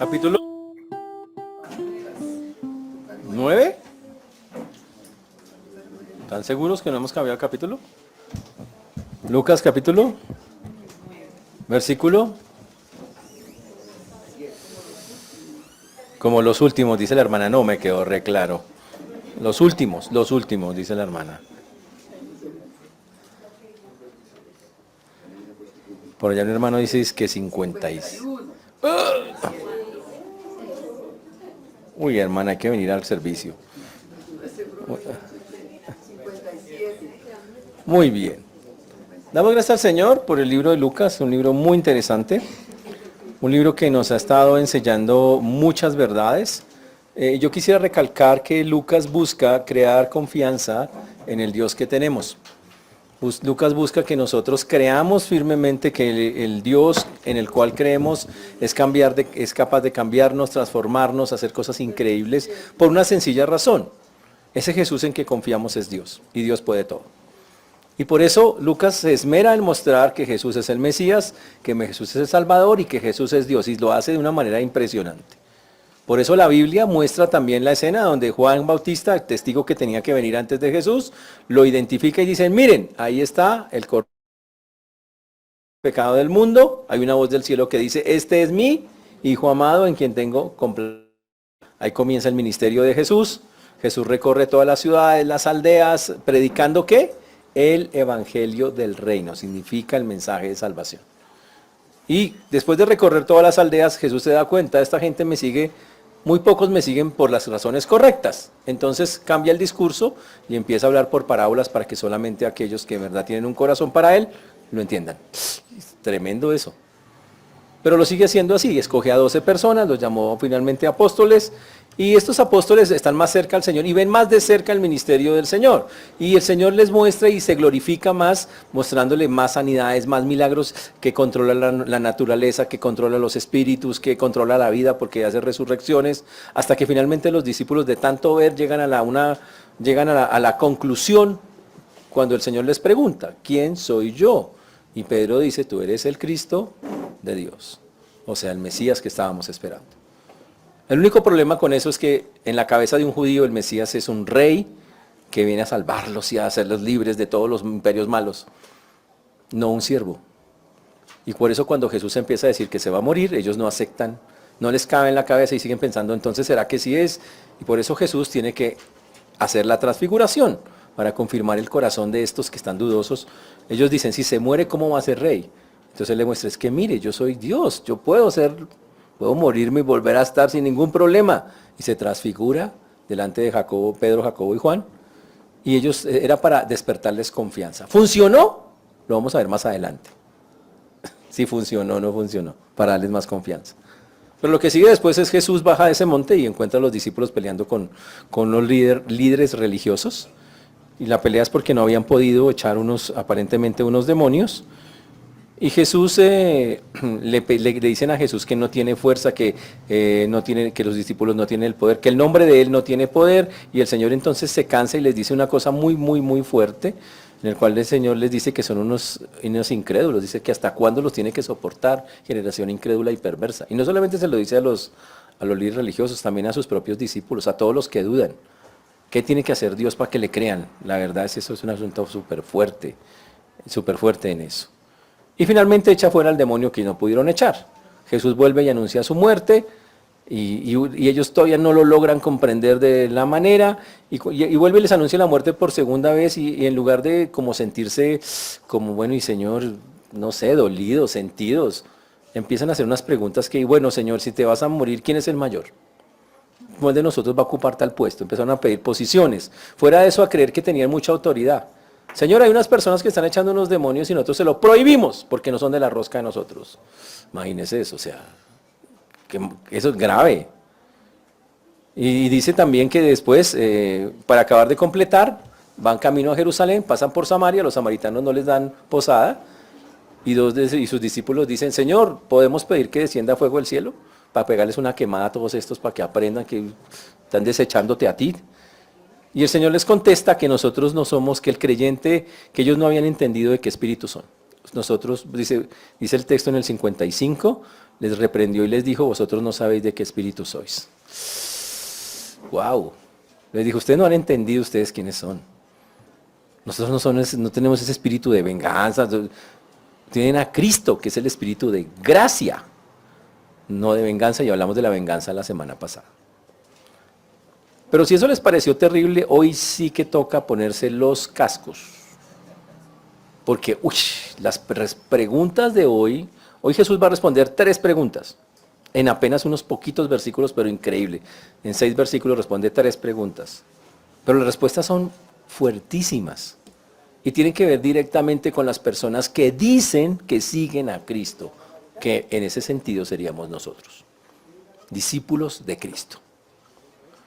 Capítulo 9. ¿Están seguros que no hemos cambiado el capítulo? Lucas capítulo, versículo. Como los últimos, dice la hermana, no me quedó re claro. Los últimos, dice la hermana. Por allá un hermano dice es que 56. Uy, hermana, hay que venir al servicio. Muy bien. Damos gracias al Señor por el libro de Lucas, un libro muy interesante. Un libro que nos ha estado enseñando muchas verdades. Yo quisiera recalcar que Lucas busca crear confianza en el Dios que tenemos. Lucas busca que nosotros creamos firmemente que el Dios en el cual creemos es capaz de cambiarnos, transformarnos, hacer cosas increíbles por una sencilla razón. Ese Jesús en que confiamos es Dios y Dios puede todo. Y por eso Lucas se esmera en mostrar que Jesús es el Mesías, que Jesús es el Salvador y que Jesús es Dios, y lo hace de una manera impresionante. Por eso la Biblia muestra también la escena donde Juan Bautista, el testigo que tenía que venir antes de Jesús, lo identifica y dice, miren, ahí está el pecado del mundo, hay una voz del cielo que dice, este es mi Hijo amado en quien tengo completo. Ahí comienza el ministerio de Jesús. Jesús recorre todas las ciudades, las aldeas, predicando ¿qué? El evangelio del reino, significa el mensaje de salvación. Y después de recorrer todas las aldeas, Jesús se da cuenta, esta gente me sigue, muy pocos me siguen por las razones correctas. Entonces cambia el discurso y empieza a hablar por parábolas para que solamente aquellos que en verdad tienen un corazón para Él, lo entiendan. Tremendo eso. Pero lo sigue haciendo así, escoge a 12 personas, los llamó finalmente apóstoles, y estos apóstoles están más cerca al Señor y ven más de cerca el ministerio del Señor. Y el Señor les muestra y se glorifica más, mostrándole más sanidades, más milagros, que controla la naturaleza, que controla los espíritus, que controla la vida porque hace resurrecciones, hasta que finalmente los discípulos de tanto ver llegan a la conclusión cuando el Señor les pregunta, ¿quién soy yo? Y Pedro dice, tú eres el Cristo de Dios, o sea, el Mesías que estábamos esperando. El único problema con eso es que en la cabeza de un judío el Mesías es un rey que viene a salvarlos y a hacerlos libres de todos los imperios malos, no un siervo. Y por eso cuando Jesús empieza a decir que se va a morir, ellos no aceptan, no les cabe en la cabeza y siguen pensando, entonces ¿será que sí es? Y por eso Jesús tiene que hacer la transfiguración para confirmar el corazón de estos que están dudosos. Ellos dicen, si se muere, ¿cómo va a ser rey? Entonces él le muestra, es que mire, yo soy Dios, yo puedo morirme y volver a estar sin ningún problema. Y se transfigura delante de Jacobo, Pedro, Jacobo y Juan. Y ellos, era para despertarles confianza. ¿Funcionó? Lo vamos a ver más adelante. Si funcionó o no funcionó, para darles más confianza. Pero lo que sigue después es Jesús baja de ese monte y encuentra a los discípulos peleando con los líderes religiosos. Y la pelea es porque no habían podido echar aparentemente unos demonios. Y Jesús, le dicen a Jesús que no tiene fuerza, que los discípulos no tienen el poder, que el nombre de Él no tiene poder. Y el Señor entonces se cansa y les dice una cosa muy, muy, muy fuerte, en el cual el Señor les dice que son unos incrédulos, dice que hasta cuándo los tiene que soportar, generación incrédula y perversa. Y no solamente se lo dice a los líderes religiosos, también a sus propios discípulos, a todos los que dudan. ¿Qué tiene que hacer Dios para que le crean? La verdad es que eso es un asunto súper fuerte en eso. Y finalmente echa fuera al demonio que no pudieron echar. Jesús vuelve y anuncia su muerte, y ellos todavía no lo logran comprender de la manera, y vuelve y les anuncia la muerte por segunda vez, y en lugar de como sentirse como, bueno, y Señor, no sé, dolidos, sentidos, empiezan a hacer unas preguntas que, bueno, Señor, si te vas a morir, ¿quién es el mayor? ¿Cuál de nosotros va a ocupar tal puesto? Empezaron a pedir posiciones. Fuera de eso, a creer que tenían mucha autoridad. Señor, hay unas personas que están echando unos demonios y nosotros se lo prohibimos porque no son de la rosca de nosotros. Imagínese eso, o sea, que eso es grave. Y dice también que después, para acabar de completar, van camino a Jerusalén, pasan por Samaria, los samaritanos no les dan posada, y sus discípulos dicen, Señor, ¿podemos pedir que descienda fuego del cielo? Para pegarles una quemada a todos estos, para que aprendan que están desechándote a ti. Y el Señor les contesta que nosotros no somos, que el creyente, que ellos no habían entendido de qué espíritus son. Nosotros, dice el texto en el 55, les reprendió y les dijo, vosotros no sabéis de qué espíritu sois. ¡Wow! Les dijo, ustedes no han entendido ustedes quiénes son. Nosotros no tenemos ese espíritu de venganza. Tienen a Cristo, que es el espíritu de gracia, no de venganza, y hablamos de la venganza la semana pasada. Pero si eso les pareció terrible, hoy sí que toca ponerse los cascos. Porque, las preguntas de hoy Jesús va a responder 3 preguntas, en apenas unos poquitos versículos, pero increíble. En 6 versículos responde 3 preguntas. Pero las respuestas son fuertísimas y tienen que ver directamente con las personas que dicen que siguen a Cristo, que en ese sentido seríamos nosotros, discípulos de Cristo.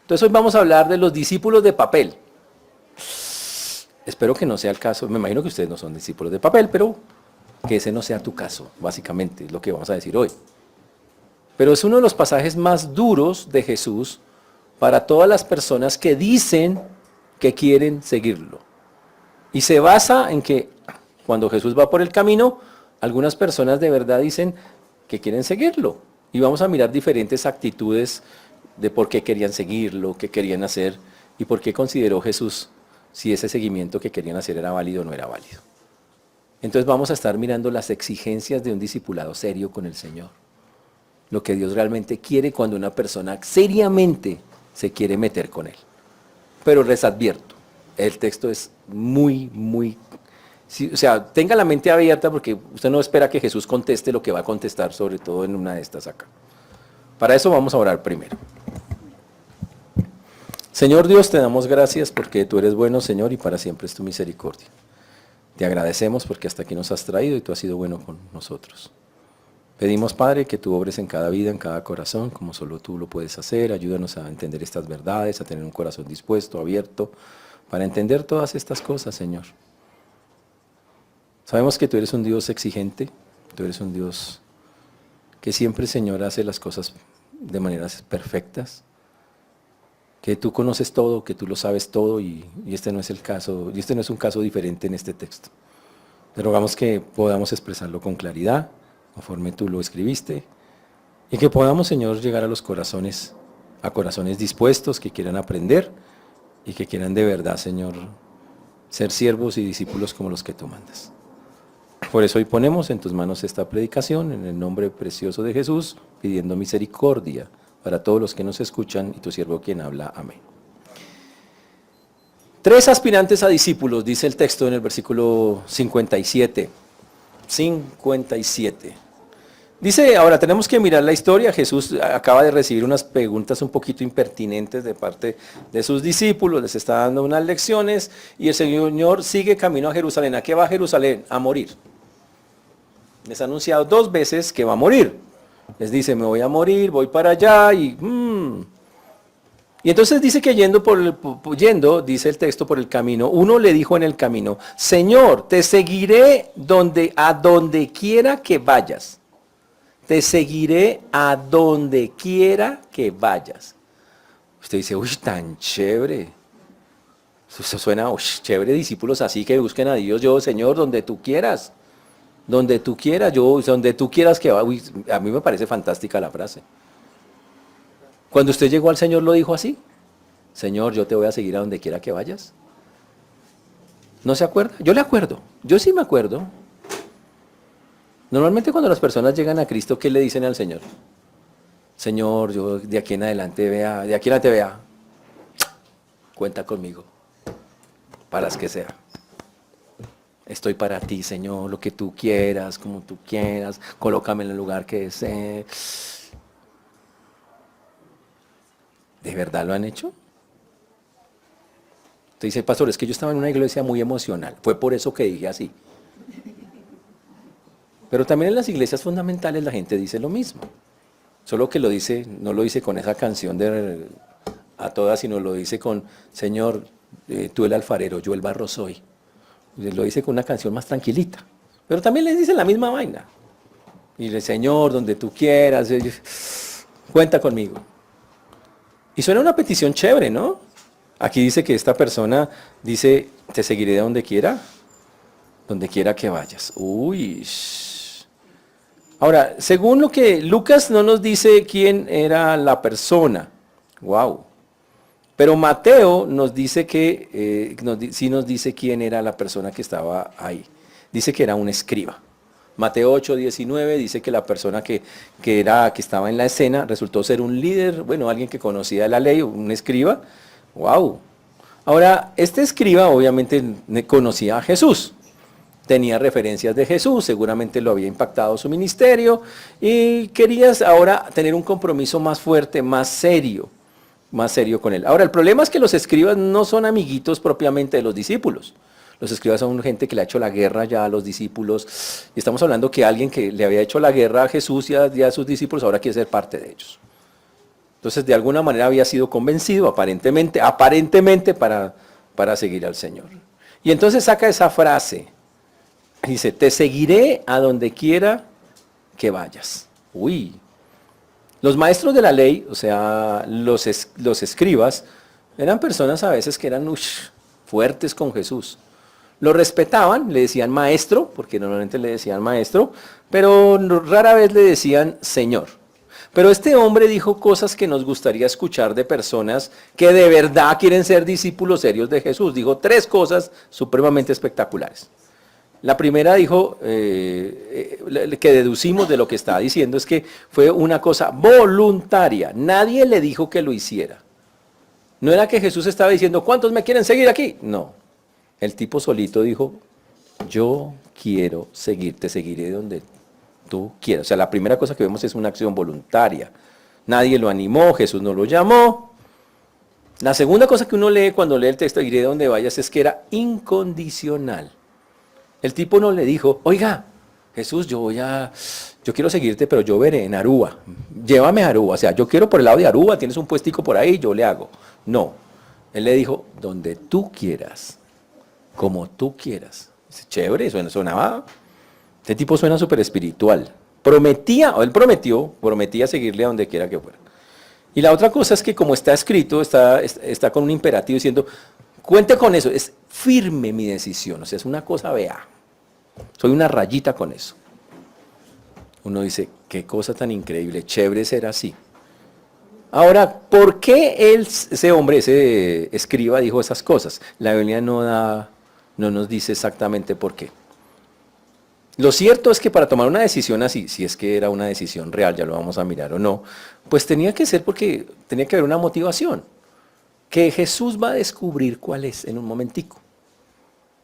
Entonces hoy vamos a hablar de los discípulos de papel. Espero que no sea el caso, me imagino que ustedes no son discípulos de papel, pero que ese no sea tu caso, básicamente, es lo que vamos a decir hoy. Pero es uno de los pasajes más duros de Jesús para todas las personas que dicen que quieren seguirlo. Y se basa en que cuando Jesús va por el camino, algunas personas de verdad dicen que quieren seguirlo. Y vamos a mirar diferentes actitudes de por qué querían seguirlo, qué querían hacer y por qué consideró Jesús si ese seguimiento que querían hacer era válido o no era válido. Entonces vamos a estar mirando las exigencias de un discipulado serio con el Señor. Lo que Dios realmente quiere cuando una persona seriamente se quiere meter con Él. Pero les advierto, el texto es muy, o sea, tenga la mente abierta porque usted no espera que Jesús conteste lo que va a contestar, sobre todo en una de estas acá. Para eso vamos a orar primero. Señor Dios, te damos gracias porque tú eres bueno, Señor, y para siempre es tu misericordia. Te agradecemos porque hasta aquí nos has traído y tú has sido bueno con nosotros. Pedimos, Padre, que tú obres en cada vida, en cada corazón, como solo tú lo puedes hacer. Ayúdanos a entender estas verdades, a tener un corazón dispuesto, abierto, para entender todas estas cosas, Señor. Sabemos que tú eres un Dios exigente, tú eres un Dios que siempre, Señor, hace las cosas de maneras perfectas, que tú conoces todo, que tú lo sabes todo, y este no es el caso, y este no es un caso diferente en este texto. Te rogamos que podamos expresarlo con claridad, conforme tú lo escribiste, y que podamos, Señor, llegar a los corazones, a corazones dispuestos, que quieran aprender, y que quieran de verdad, Señor, ser siervos y discípulos como los que tú mandas. Por eso hoy ponemos en tus manos esta predicación, en el nombre precioso de Jesús, pidiendo misericordia para todos los que nos escuchan, y tu siervo quien habla. Amén. 3 aspirantes a discípulos, dice el texto en el versículo 57. 57. Dice, ahora tenemos que mirar la historia. Jesús acaba de recibir unas preguntas un poquito impertinentes de parte de sus discípulos, les está dando unas lecciones, y el Señor sigue camino a Jerusalén. ¿A qué va a Jerusalén? A morir. Les ha anunciado 2 veces que va a morir. Les dice, me voy a morir, voy para allá, y entonces dice que yendo, dice el texto, por el camino, uno le dijo en el camino, Señor, te seguiré a donde quiera que vayas. Te seguiré a donde quiera que vayas. Usted dice, uy, tan chévere. Eso suena, uy, chévere, discípulos así que busquen a Dios. Yo, Señor, donde tú quieras. Donde tú quieras, donde tú quieras que vaya. Uy, a mí me parece fantástica la frase. Cuando usted llegó al Señor, ¿lo dijo así? Señor, yo te voy a seguir a donde quiera que vayas. ¿No se acuerda? Yo le acuerdo. Yo sí me acuerdo. Normalmente cuando las personas llegan a Cristo, ¿qué le dicen al Señor? Señor, yo de aquí en adelante vea, cuenta conmigo, para las que sea. Estoy para ti, Señor, lo que tú quieras, como tú quieras, colócame en el lugar que desee. ¿De verdad lo han hecho? Usted dice, pastor, es que yo estaba en una iglesia muy emocional, fue por eso que dije así. Pero también en las iglesias fundamentales la gente dice lo mismo, solo que no lo dice con esa canción de a todas, sino lo dice con, Señor, tú el alfarero, yo el barro soy. Lo dice con una canción más tranquilita, pero también les dice la misma vaina. Y le Señor, donde tú quieras, cuenta conmigo. Y suena una petición chévere, ¿no? Aquí dice que esta persona dice, te seguiré de donde quiera que vayas. Uy, Ahora, según lo que Lucas no nos dice quién era la persona. Wow. Pero Mateo nos dice que, sí nos dice quién era la persona que estaba ahí. Dice que era un escriba. Mateo 8:19 dice que la persona que estaba en la escena resultó ser un líder, bueno, alguien que conocía la ley, un escriba. Wow. Ahora, este escriba obviamente conocía a Jesús, tenía referencias de Jesús, seguramente lo había impactado su ministerio y quería ahora tener un compromiso más fuerte, más serio con él. Ahora, el problema es que los escribas no son amiguitos propiamente de los discípulos. Los escribas son gente que le ha hecho la guerra ya a los discípulos. Y estamos hablando que alguien que le había hecho la guerra a Jesús y a sus discípulos ahora quiere ser parte de ellos. Entonces, de alguna manera había sido convencido, aparentemente para seguir al Señor. Y entonces saca esa frase. Dice, te seguiré a donde quiera que vayas. Uy. Los maestros de la ley, o sea, los escribas, eran personas a veces que eran fuertes con Jesús. Lo respetaban, le decían maestro, porque normalmente le decían maestro, pero rara vez le decían señor. Pero este hombre dijo cosas que nos gustaría escuchar de personas que de verdad quieren ser discípulos serios de Jesús. Dijo 3 cosas supremamente espectaculares. La primera dijo, que deducimos de lo que estaba diciendo, es que fue una cosa voluntaria. Nadie le dijo que lo hiciera. No era que Jesús estaba diciendo, ¿cuántos me quieren seguir aquí? No. El tipo solito dijo, yo quiero seguirte, seguiré donde tú quieras. O sea, la primera cosa que vemos es una acción voluntaria. Nadie lo animó, Jesús no lo llamó. La segunda cosa que uno lee cuando lee el texto, iré donde vayas, es que era incondicional. El tipo no le dijo, oiga, Jesús, yo quiero seguirte, pero yo veré en Aruba. Llévame a Aruba. O sea, yo quiero por el lado de Aruba, tienes un puestico por ahí, yo le hago. No. Él le dijo, donde tú quieras, como tú quieras. Dice, chévere, sonaba. Este tipo suena súper espiritual. Él prometía seguirle a donde quiera que fuera. Y la otra cosa es que como está escrito, está con un imperativo diciendo, cuente con eso, es firme mi decisión. O sea, es una cosa, vea. Soy una rayita con eso. Uno dice, qué cosa tan increíble, chévere ser así. Ahora, ¿por qué ese hombre, ese escriba, dijo esas cosas? La Biblia no nos dice exactamente por qué. Lo cierto es que para tomar una decisión así, si es que era una decisión real, ya lo vamos a mirar o no, pues tenía que ser porque tenía que haber una motivación, que Jesús va a descubrir cuál es en un momentico.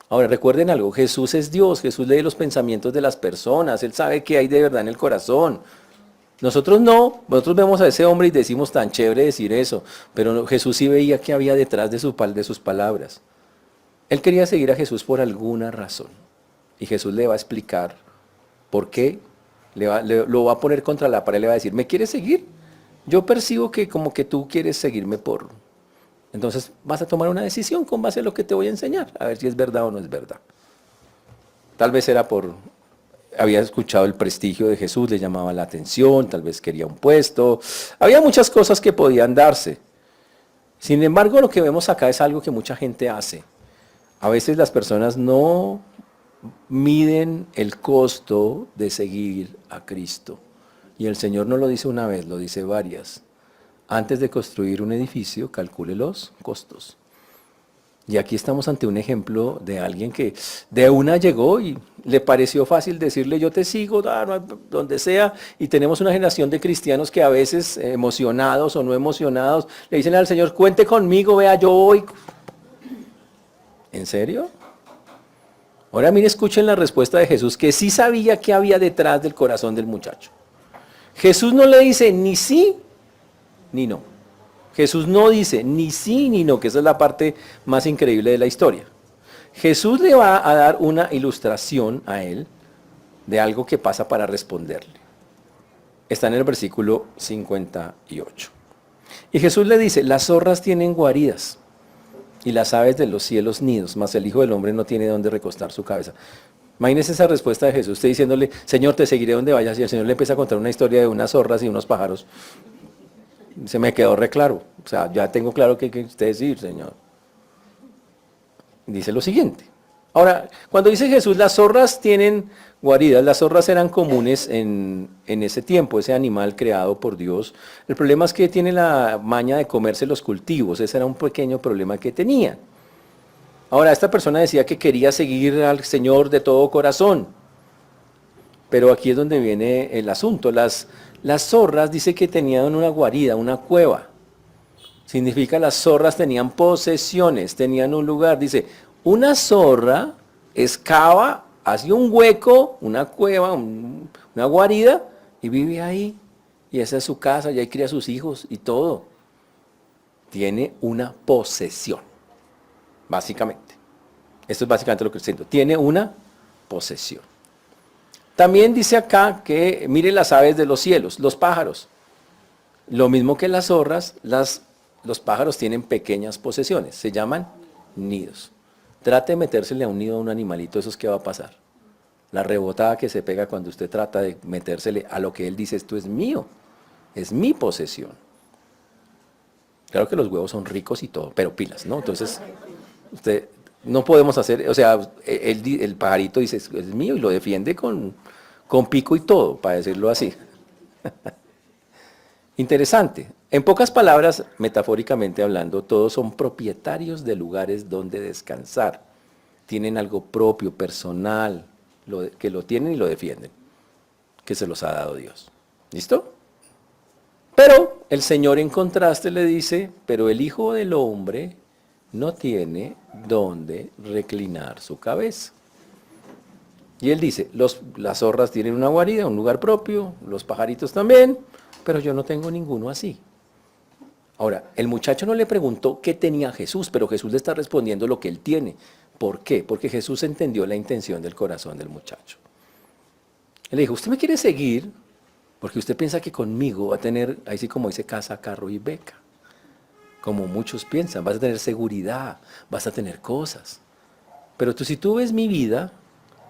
Ahora, recuerden algo, Jesús es Dios, Jesús lee los pensamientos de las personas, Él sabe qué hay de verdad en el corazón. Nosotros no, nosotros vemos a ese hombre y decimos tan chévere decir eso, pero Jesús sí veía qué había detrás de sus palabras. Él quería seguir a Jesús por alguna razón, y Jesús le va a explicar por qué, lo va a poner contra la pared, le va a decir, ¿me quieres seguir? Yo percibo que como que tú quieres seguirme Entonces vas a tomar una decisión con base a lo que te voy a enseñar, a ver si es verdad o no es verdad. Tal vez había escuchado el prestigio de Jesús, le llamaba la atención, tal vez quería un puesto, había muchas cosas que podían darse. Sin embargo, lo que vemos acá es algo que mucha gente hace. A veces las personas no miden el costo de seguir a Cristo. Y el Señor no lo dice una vez, lo dice varias. Antes de construir un edificio, calcule los costos. Y aquí estamos ante un ejemplo de alguien que de una llegó y le pareció fácil decirle yo te sigo, donde sea, y tenemos una generación de cristianos que a veces emocionados o no emocionados le dicen al Señor, cuente conmigo, vea, yo voy. ¿En serio? Ahora mire, escuchen la respuesta de Jesús, que sí sabía qué había detrás del corazón del muchacho. Jesús no le dice ni sí ni no. Jesús no dice ni sí ni no, que esa es la parte más increíble de la historia. Jesús le va a dar una ilustración a él de algo que pasa para responderle. Está en el versículo 58. Y Jesús le dice, las zorras tienen guaridas y las aves de los cielos nidos, mas el Hijo del Hombre no tiene dónde recostar su cabeza. Imagínese esa respuesta de Jesús, usted diciéndole, Señor, te seguiré donde vayas, y el Señor le empieza a contar una historia de unas zorras y unos pájaros. Se me quedó re claro, o sea, ya tengo claro qué quiere usted decir, Señor. Dice lo siguiente, Ahora, cuando dice Jesús, las zorras tienen guaridas, las zorras eran comunes en ese tiempo, ese animal creado por Dios. El problema es que tiene la maña de comerse los cultivos, ese era un pequeño problema que tenía. Ahora, esta persona decía que quería seguir al Señor de todo corazón, pero aquí es donde viene el asunto. Las zorras dice que tenían una guarida, una cueva. Significa las zorras tenían posesiones, tenían un lugar. Dice, una zorra excava, hace un hueco, una cueva, una guarida y vive ahí. Y esa es su casa, y ahí cría a sus hijos y todo. Tiene una posesión, básicamente. Esto es básicamente lo que estoy diciendo. Tiene una posesión. También dice acá que mire las aves de los cielos, los pájaros. Lo mismo que las zorras, los pájaros tienen pequeñas posesiones, se llaman nidos. Trate de metérsele a un nido a un animalito, eso es qué va a pasar. La rebotada que se pega cuando usted trata de metérsele a lo que él dice, esto es mío, es mi posesión. Claro que los huevos son ricos y todo, pero pilas, ¿no? Entonces, usted no podemos hacer, o sea, el pajarito dice, es mío y lo defiende con pico y todo, para decirlo así. Interesante. En pocas palabras, metafóricamente hablando, todos son propietarios de lugares donde descansar. Tienen algo propio, personal, que lo tienen y lo defienden, que se los ha dado Dios. ¿Listo? Pero el Señor en contraste le dice, pero el Hijo del Hombre no tiene dónde reclinar su cabeza. Y él dice, las zorras tienen una guarida, un lugar propio, los pajaritos también, pero yo no tengo ninguno así. Ahora, el muchacho no le preguntó qué tenía Jesús, pero Jesús le está respondiendo lo que él tiene. ¿Por qué? Porque Jesús entendió la intención del corazón del muchacho. Él le dijo, ¿usted me quiere seguir? Porque usted piensa que conmigo va a tener, ahí sí como dice, casa, carro y beca. Como muchos piensan, vas a tener seguridad, vas a tener cosas. Pero si tú ves mi vida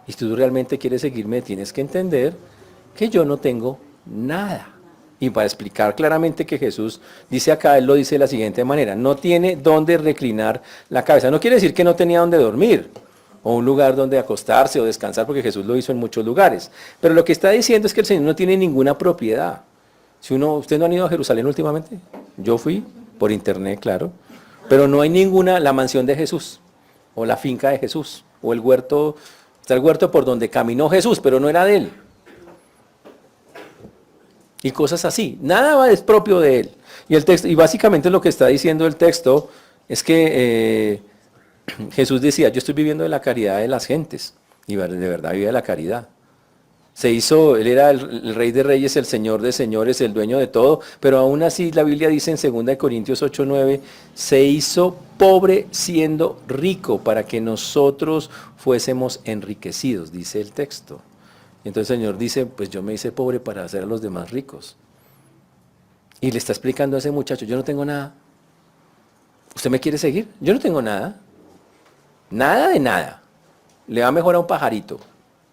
y tú realmente quieres seguirme, tienes que entender que yo no tengo nada. Y para explicar claramente que Jesús dice acá, él lo dice de la siguiente manera, no tiene dónde reclinar la cabeza. No quiere decir que no tenía dónde dormir, o un lugar donde acostarse o descansar, porque Jesús lo hizo en muchos lugares. Pero lo que está diciendo es que el Señor no tiene ninguna propiedad. ¿Ustedes no han ido a Jerusalén últimamente? Yo fui, por internet, claro. Pero no hay ninguna, la mansión de Jesús, o la finca de Jesús, o el huerto, está el huerto por donde caminó Jesús, pero no era de él. Y cosas así. Nada es propio de él. Y básicamente lo que está diciendo el texto es que Jesús decía, yo estoy viviendo de la caridad de las gentes. Y de verdad vive de la caridad. Él era el rey de reyes, el señor de señores, el dueño de todo. Pero aún así la Biblia dice en 2 Corintios 8:9, se hizo pobre siendo rico para que nosotros fuésemos enriquecidos, dice el texto. Y entonces el Señor dice, pues yo me hice pobre para hacer a los demás ricos. Y le está explicando a ese muchacho, yo no tengo nada. ¿Usted me quiere seguir? Yo no tengo nada. Nada de nada. Le va mejor a un pajarito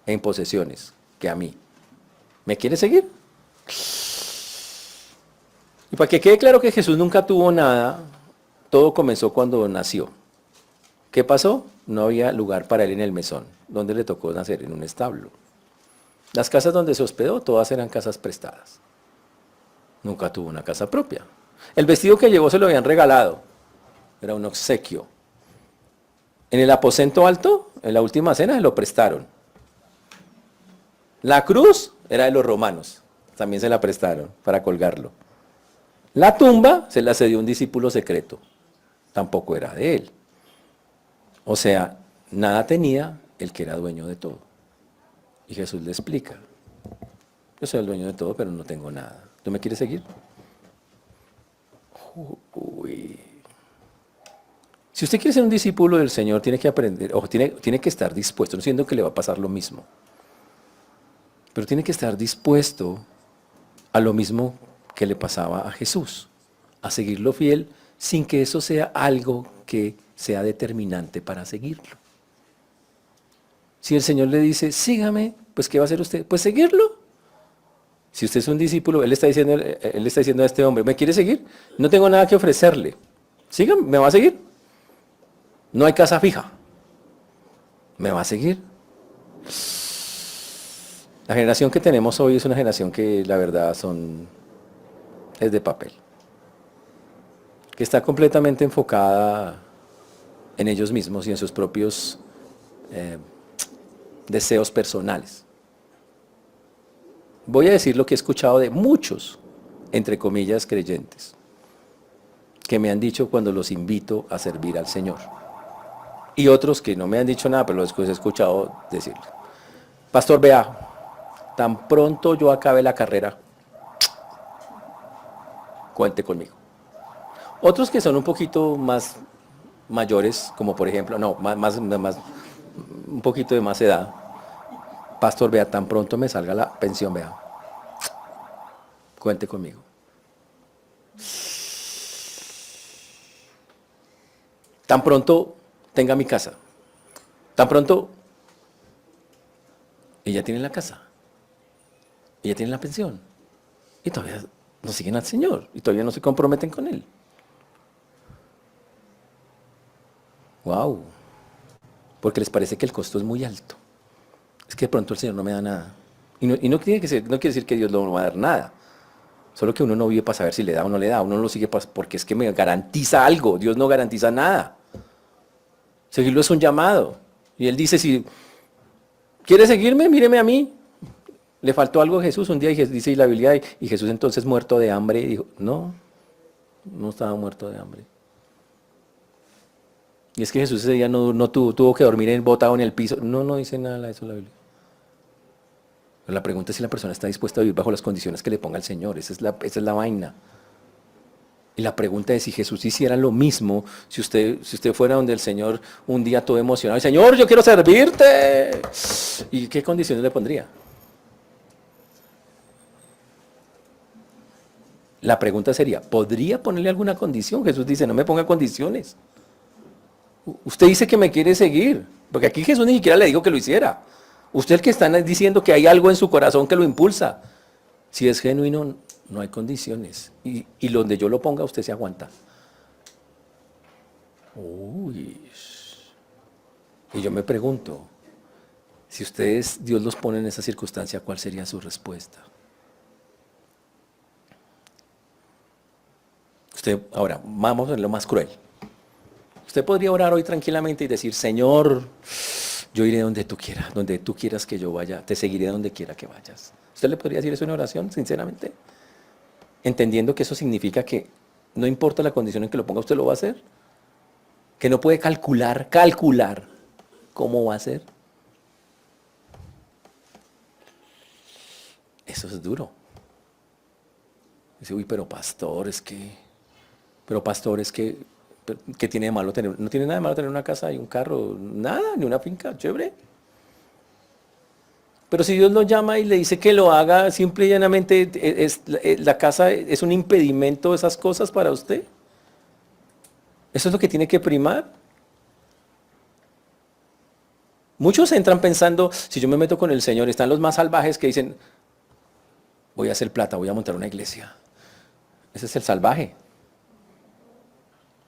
en posesiones que a mí. ¿Me quiere seguir? Y para que quede claro que Jesús nunca tuvo nada, todo comenzó cuando nació. ¿Qué pasó? No había lugar para él en el mesón. ¿Dónde le tocó nacer? En un establo. Las casas donde se hospedó, todas eran casas prestadas. Nunca tuvo una casa propia. El vestido que llevó se lo habían regalado. Era un obsequio. En el aposento alto, en la última cena, se lo prestaron. La cruz era de los romanos. También se la prestaron para colgarlo. La tumba se la cedió un discípulo secreto. Tampoco era de él. O sea, nada tenía el que era dueño de todo. Y Jesús le explica, yo soy el dueño de todo, pero no tengo nada. ¿Tú me quieres seguir? Uy. Si usted quiere ser un discípulo del Señor, tiene que aprender, o tiene que estar dispuesto, no siendo que le va a pasar lo mismo, pero tiene que estar dispuesto a lo mismo que le pasaba a Jesús, a seguirlo fiel, sin que eso sea algo que sea determinante para seguirlo. Si el Señor le dice, sígame, pues ¿qué va a hacer usted? Pues seguirlo. Si usted es un discípulo, él le está diciendo a este hombre, ¿me quiere seguir? No tengo nada que ofrecerle. Sígame, ¿me va a seguir? No hay casa fija. ¿Me va a seguir? La generación que tenemos hoy es una generación que la verdad es de papel, que está completamente enfocada en ellos mismos y en sus propios eh, deseos personales. Voy a decir lo que he escuchado de muchos, entre comillas, creyentes, que me han dicho cuando los invito a servir al Señor. Y otros que no me han dicho nada, pero los he escuchado decirle. Pastor, vea, tan pronto yo acabe la carrera, cuente conmigo. Otros que son un poquito más mayores, como por ejemplo, no, un poquito de más edad. Pastor, vea, tan pronto me salga la pensión, vea, cuente conmigo. Tan pronto tenga mi casa, tan pronto ella tiene la casa, ella tiene la pensión, y todavía no siguen al Señor, y todavía no se comprometen con Él. Wow, porque les parece que el costo es muy alto. Es que de pronto el Señor no me da nada. Y no quiere decir que Dios no va a dar nada. Solo que uno no vive para saber si le da o no le da. Uno lo sigue porque es que me garantiza algo. Dios no garantiza nada. Seguirlo es un llamado. Y Él dice, si quiere seguirme, míreme a mí. Le faltó algo a Jesús un día, y dice la Biblia, y Jesús entonces muerto de hambre, y dijo, no, no estaba muerto de hambre. Y es que Jesús ese día no tuvo que dormir botado en el piso. No dice nada de eso la Biblia. Pero la pregunta es si la persona está dispuesta a vivir bajo las condiciones que le ponga el Señor. Esa es la vaina. Y la pregunta es si Jesús hiciera lo mismo, si usted fuera donde el Señor un día todo emocionado, Señor, yo quiero servirte. ¿Y qué condiciones le pondría? La pregunta sería, ¿podría ponerle alguna condición? Jesús dice, no me ponga condiciones. Usted dice que me quiere seguir, porque aquí Jesús ni siquiera le dijo que lo hiciera. Usted el que está diciendo que hay algo en su corazón que lo impulsa. Si es genuino, no hay condiciones. Y donde yo lo ponga, usted se aguanta. Uy. Y yo me pregunto, si Dios los pone en esa circunstancia, ¿cuál sería su respuesta? Ahora, vamos a ver lo más cruel. Usted podría orar hoy tranquilamente y decir, Señor, yo iré donde tú quieras que yo vaya, te seguiré donde quiera que vayas. ¿Usted le podría decir eso en oración, sinceramente? Entendiendo que eso significa que no importa la condición en que lo ponga, usted lo va a hacer. Que no puede calcular cómo va a ser. Eso es duro. Dice, uy, pero pastor, es que ¿qué tiene de malo tener? No tiene nada de malo tener una casa y un carro, nada, ni una finca, chévere. Pero si Dios lo llama y le dice que lo haga, simple y llanamente, la casa es un impedimento de esas cosas para usted. Eso es lo que tiene que primar. Muchos entran pensando, si yo me meto con el Señor, están los más salvajes que dicen, voy a hacer plata, voy a montar una iglesia. Ese es el salvaje.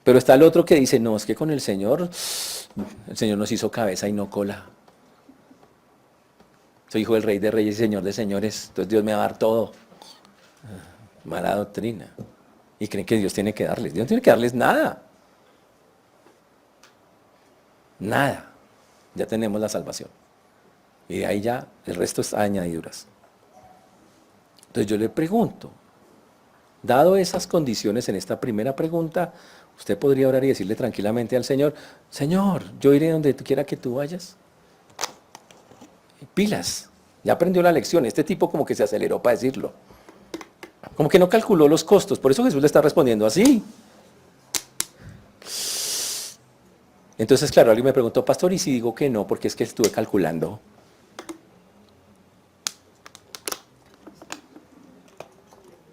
Pero está el otro que dice, no, es que con el Señor nos hizo cabeza y no cola. Soy hijo del Rey de Reyes y Señor de Señores, entonces Dios me va a dar todo. Mala doctrina. Y creen que Dios tiene que darles. Dios no tiene que darles nada. Nada. Ya tenemos la salvación. Y de ahí ya el resto es añadiduras. Entonces yo le pregunto, dado esas condiciones en esta primera pregunta, usted podría orar y decirle tranquilamente al Señor, Señor, yo iré donde tú quieras que tú vayas. Pilas, ya aprendió la lección. Este tipo como que se aceleró para decirlo. Como que no calculó los costos, por eso Jesús le está respondiendo así. Entonces, claro, alguien me preguntó, pastor, ¿y si digo que no? Porque es que estuve calculando.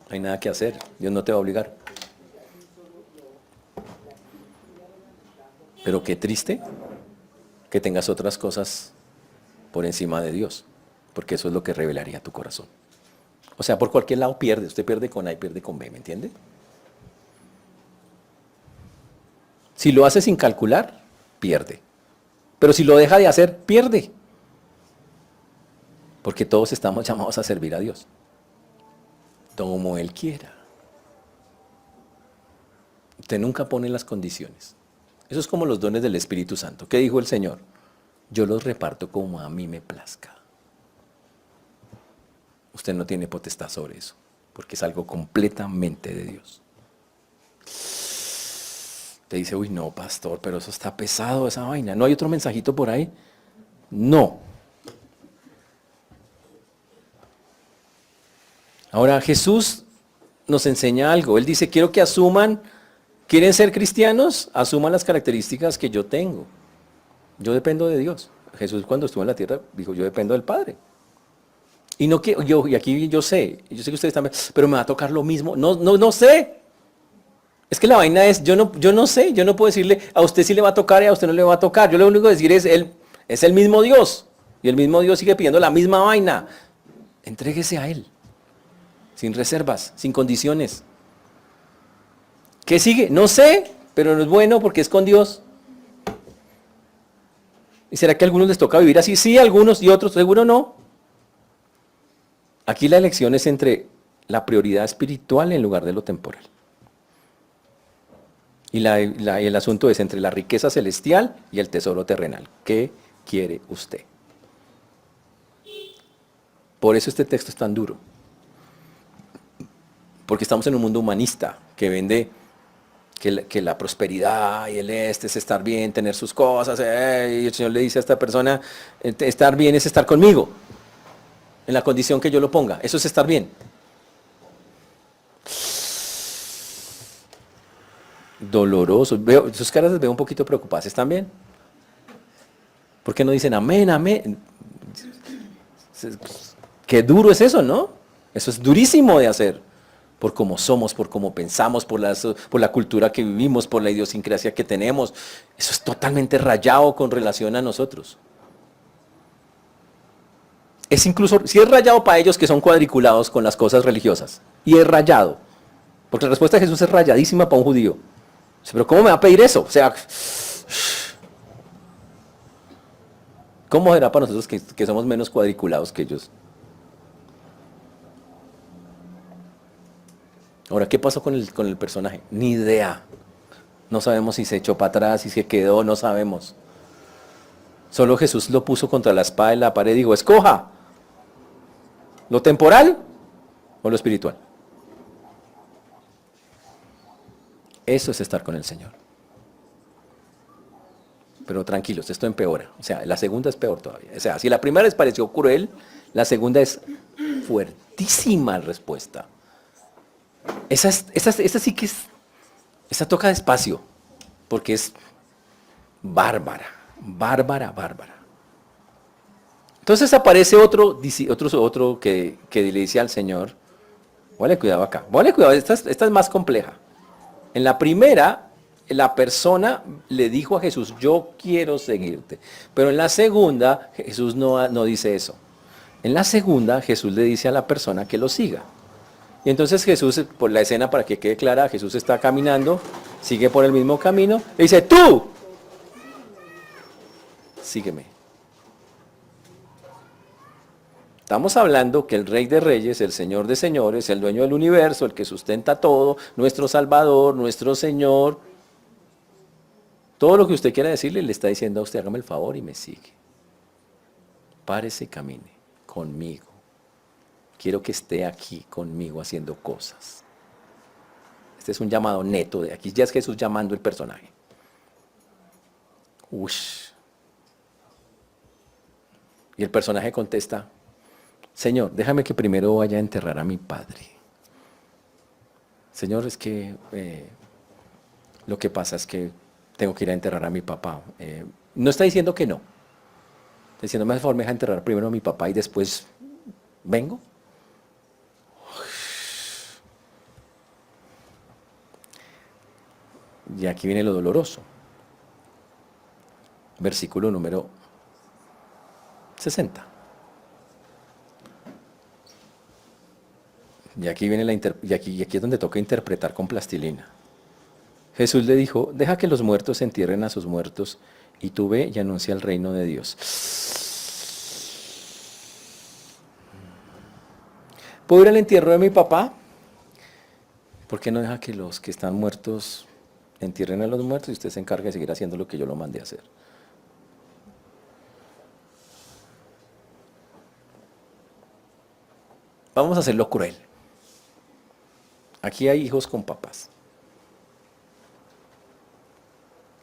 No hay nada que hacer, Dios no te va a obligar. Pero qué triste que tengas otras cosas por encima de Dios, porque eso es lo que revelaría tu corazón. O sea, por cualquier lado pierde, usted pierde con A y pierde con B, ¿me entiende? Si lo hace sin calcular, pierde. Pero si lo deja de hacer, pierde. Porque todos estamos llamados a servir a Dios, como Él quiera. Usted nunca pone las condiciones. Eso es como los dones del Espíritu Santo. ¿Qué dijo el Señor? Yo los reparto como a mí me plazca. Usted no tiene potestad sobre eso, porque es algo completamente de Dios. Te dice, uy, no, pastor, pero eso está pesado, esa vaina. ¿No hay otro mensajito por ahí? No. Ahora, Jesús nos enseña algo. Él dice, quiero que asuman, ¿quieren ser cristianos? Asuman las características que yo tengo. Yo dependo de Dios. Jesús cuando estuvo en la tierra dijo, yo dependo del Padre. Y no que y aquí yo sé que ustedes también, pero me va a tocar lo mismo. No sé. Es que la vaina es, yo no sé, yo no puedo decirle, a usted sí le va a tocar y a usted no le va a tocar. Yo lo único que decir es, él es el mismo Dios. Y el mismo Dios sigue pidiendo la misma vaina. Entréguese a Él. Sin reservas, sin condiciones. ¿Qué sigue? No sé, pero no es bueno porque es con Dios. ¿Y será que a algunos les toca vivir así? Sí, a algunos y otros seguro no. Aquí la elección es entre la prioridad espiritual en lugar de lo temporal. Y el asunto es entre la riqueza celestial y el tesoro terrenal. ¿Qué quiere usted? Por eso este texto es tan duro. Porque estamos en un mundo humanista que vende que la prosperidad y el es estar bien, tener sus cosas. Y el Señor le dice a esta persona, estar bien es estar conmigo. En la condición que yo lo ponga. Eso es estar bien. Doloroso. Sus caras las veo un poquito preocupadas. ¿Están bien? ¿Por qué no dicen amén, amén? Qué duro es eso, ¿no? Eso es durísimo de hacer. Por cómo somos, por cómo pensamos, por la cultura que vivimos, por la idiosincrasia que tenemos. Eso es totalmente rayado con relación a nosotros. Es incluso, si es rayado para ellos que son cuadriculados con las cosas religiosas. Y es rayado. Porque la respuesta de Jesús es rayadísima para un judío. Pero ¿cómo me va a pedir eso? O sea, ¿cómo será para nosotros que somos menos cuadriculados que ellos? Ahora, ¿qué pasó con el personaje? Ni idea. No sabemos si se echó para atrás, si se quedó, no sabemos. Solo Jesús lo puso contra la espada de la pared y dijo, escoja, ¿lo temporal o lo espiritual? Eso es estar con el Señor. Pero tranquilos, esto empeora. O sea, la segunda es peor todavía. O sea, si la primera les pareció cruel, la segunda es fuertísima respuesta. Esa sí que es, esa toca despacio, porque es bárbara. Entonces aparece otro que le dice al Señor, vale cuidado acá, vale cuidado, esta es más compleja. En la primera, la persona le dijo a Jesús, yo quiero seguirte. Pero en la segunda, Jesús no dice eso. En la segunda, Jesús le dice a la persona que lo siga. Y entonces Jesús, por la escena para que quede clara, Jesús está caminando, sigue por el mismo camino, le dice, tú, sígueme. Estamos hablando que el Rey de Reyes, el Señor de Señores, el dueño del universo, el que sustenta todo, nuestro Salvador, nuestro Señor, todo lo que usted quiera decirle, le está diciendo a usted, hágame el favor y me sigue. Párese y camine conmigo. Quiero que esté aquí conmigo haciendo cosas. Este es un llamado neto de aquí. Ya es Jesús llamando el personaje. Ush. Y el personaje contesta, Señor, déjame que primero vaya a enterrar a mi padre. Señor, es que lo que pasa es que tengo que ir a enterrar a mi papá. No está diciendo que no. Está diciendo, me favor, me deja enterrar primero a mi papá y después vengo. Y aquí viene lo doloroso. Versículo número 60. Y aquí viene y aquí es donde toca interpretar con plastilina. Jesús le dijo, deja que los muertos entierren a sus muertos y tú ve y anuncia el reino de Dios. ¿Puedo ir al entierro de mi papá? ¿Por qué no deja que los que están muertos entierren a los muertos y usted se encargue de seguir haciendo lo que yo lo mandé a hacer? Vamos a hacerlo cruel. Aquí hay hijos con papás.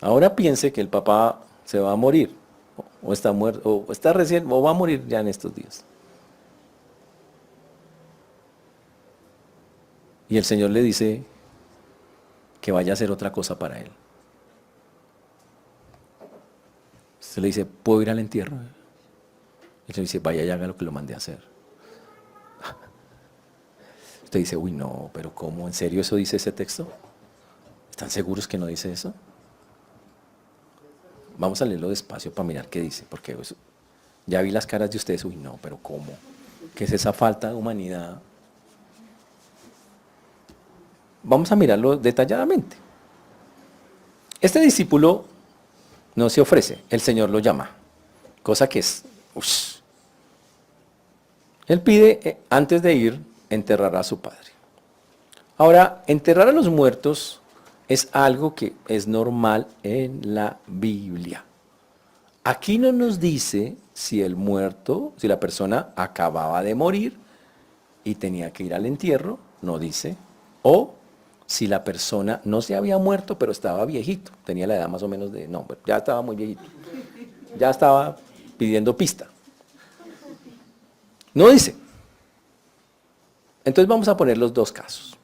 Ahora piense que el papá se va a morir, o está muerto, o está recién, o va a morir ya en estos días. Y el Señor le dice que vaya a hacer otra cosa para él. Usted le dice, ¿puedo ir al entierro? Y él le dice, vaya y haga lo que lo mandé a hacer. Usted dice, uy, no, pero ¿cómo? ¿En serio eso dice ese texto? ¿Están seguros que no dice eso? Vamos a leerlo despacio para mirar qué dice, porque eso, ya vi las caras de ustedes, uy, no, pero ¿cómo? ¿Qué es esa falta de humanidad? Vamos a mirarlo detalladamente. Este discípulo no se ofrece, el Señor lo llama, cosa que es... Ush. Él pide, antes de ir, enterrar a su padre. Ahora, enterrar a los muertos es algo que es normal en la Biblia. Aquí no nos dice si el muerto, si la persona acababa de morir y tenía que ir al entierro, no dice, o si la persona no se había muerto, pero estaba viejito, tenía la edad más o menos de, no, ya estaba muy viejito, ya estaba pidiendo pista. No dice. Entonces vamos a poner los dos casos.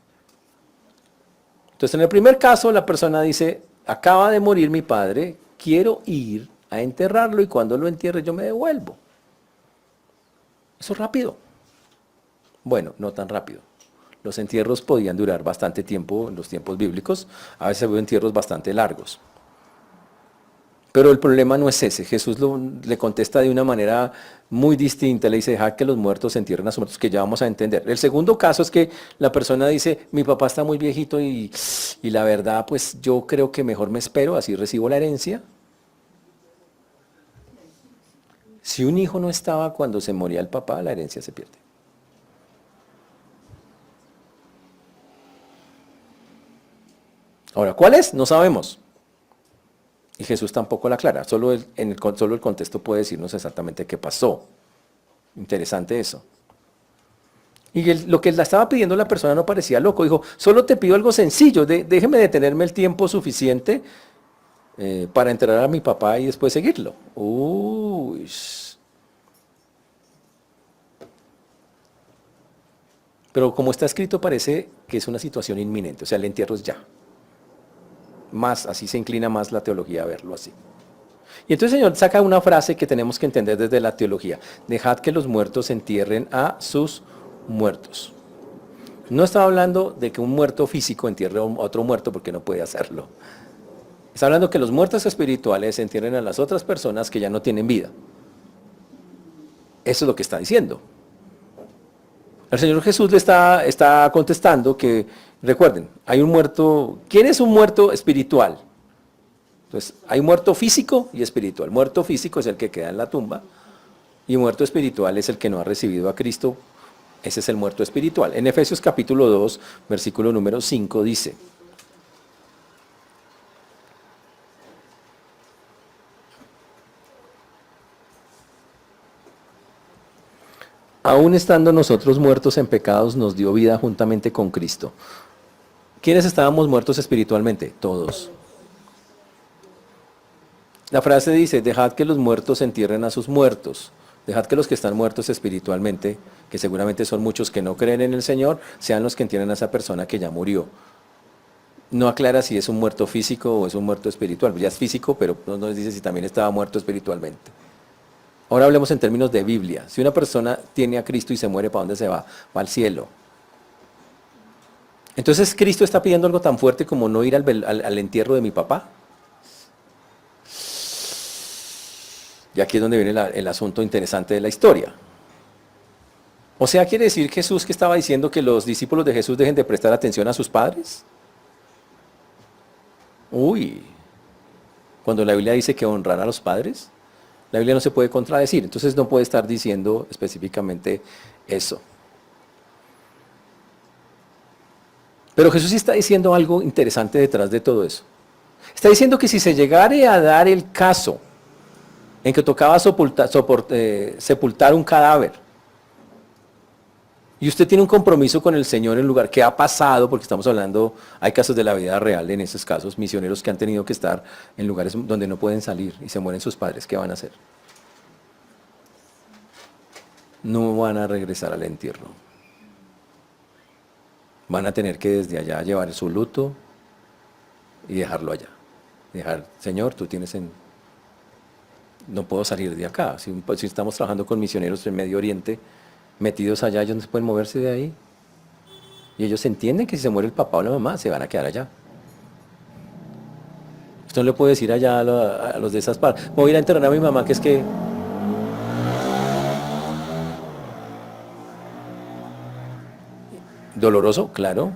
Entonces en el primer caso la persona dice, acaba de morir mi padre, quiero ir a enterrarlo y cuando lo entierre yo me devuelvo. Eso es rápido. Bueno, no tan rápido. Los entierros podían durar bastante tiempo en los tiempos bíblicos, a veces hubo entierros bastante largos. Pero el problema no es ese, Jesús le contesta de una manera muy distinta, le dice, deja que los muertos se entierren a sus muertos, que ya vamos a entender. El segundo caso es que la persona dice, mi papá está muy viejito y la verdad, pues yo creo que mejor me espero, así recibo la herencia. Si un hijo no estaba cuando se moría el papá, la herencia se pierde. Ahora, ¿cuál es? No sabemos. Y Jesús tampoco la aclara, solo el contexto puede decirnos exactamente qué pasó. Interesante eso. Y lo que le estaba pidiendo la persona no parecía loco, dijo, solo te pido algo sencillo, déjeme detenerme el tiempo suficiente para enterrar a mi papá y después seguirlo. Uy. Pero como está escrito parece que es una situación inminente, o sea, el entierro es ya. Más, así se inclina más la teología a verlo así. Y entonces el Señor saca una frase que tenemos que entender desde la teología. Dejad que los muertos entierren a sus muertos. No estaba hablando de que un muerto físico entierre a otro muerto porque no puede hacerlo. Está hablando que los muertos espirituales entierren a las otras personas que ya no tienen vida. Eso es lo que está diciendo. El Señor Jesús le está contestando que, recuerden, hay un muerto, ¿quién es un muerto espiritual? Entonces, hay muerto físico y espiritual. Muerto físico es el que queda en la tumba y muerto espiritual es el que no ha recibido a Cristo. Ese es el muerto espiritual. En Efesios capítulo 2, versículo número 5 dice, aún estando nosotros muertos en pecados, nos dio vida juntamente con Cristo. ¿Quiénes estábamos muertos espiritualmente? Todos. La frase dice, dejad que los muertos entierren a sus muertos. Dejad que los que están muertos espiritualmente, que seguramente son muchos que no creen en el Señor, sean los que entierren a esa persona que ya murió. No aclara si es un muerto físico o es un muerto espiritual. Ya es físico, pero no nos dice si también estaba muerto espiritualmente. Ahora hablemos en términos de Biblia. Si una persona tiene a Cristo y se muere, ¿para dónde se va? Va al cielo. Entonces, ¿Cristo está pidiendo algo tan fuerte como no ir al entierro de mi papá? Y aquí es donde viene el asunto interesante de la historia. O sea, ¿quiere decir Jesús que estaba diciendo que los discípulos de Jesús dejen de prestar atención a sus padres? Uy. Cuando la Biblia dice que honrar a los padres, la Biblia no se puede contradecir, entonces no puede estar diciendo específicamente eso. Pero Jesús sí está diciendo algo interesante detrás de todo eso. Está diciendo que si se llegare a dar el caso en que tocaba sepultar un cadáver, y usted tiene un compromiso con el Señor en lugar que ha pasado, porque estamos hablando, hay casos de la vida real en esos casos, misioneros que han tenido que estar en lugares donde no pueden salir y se mueren sus padres, ¿qué van a hacer? No van a regresar al entierro. Van a tener que desde allá llevar su luto y dejarlo allá. Dejar, Señor, tú tienes no puedo salir de acá. Si estamos trabajando con misioneros en Medio Oriente, metidos allá, ellos no pueden moverse de ahí. Y ellos entienden que si se muere el papá o la mamá, se van a quedar allá. Usted no le puede decir allá a los de esas partes, voy a ir a enterrar a mi mamá, que es que... Doloroso, claro.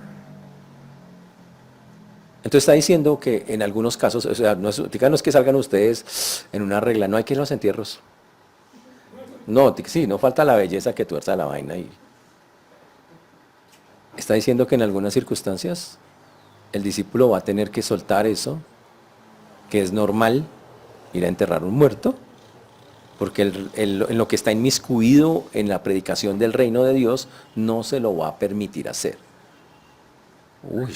Entonces está diciendo que en algunos casos, o sea, no es que salgan ustedes en una regla, no hay que ir a los entierros. No, sí, no falta la belleza que tuerza la vaina. Y está diciendo que en algunas circunstancias el discípulo va a tener que soltar eso, que es normal ir a enterrar un muerto, porque en lo que está inmiscuido en la predicación del reino de Dios no se lo va a permitir hacer. Uy.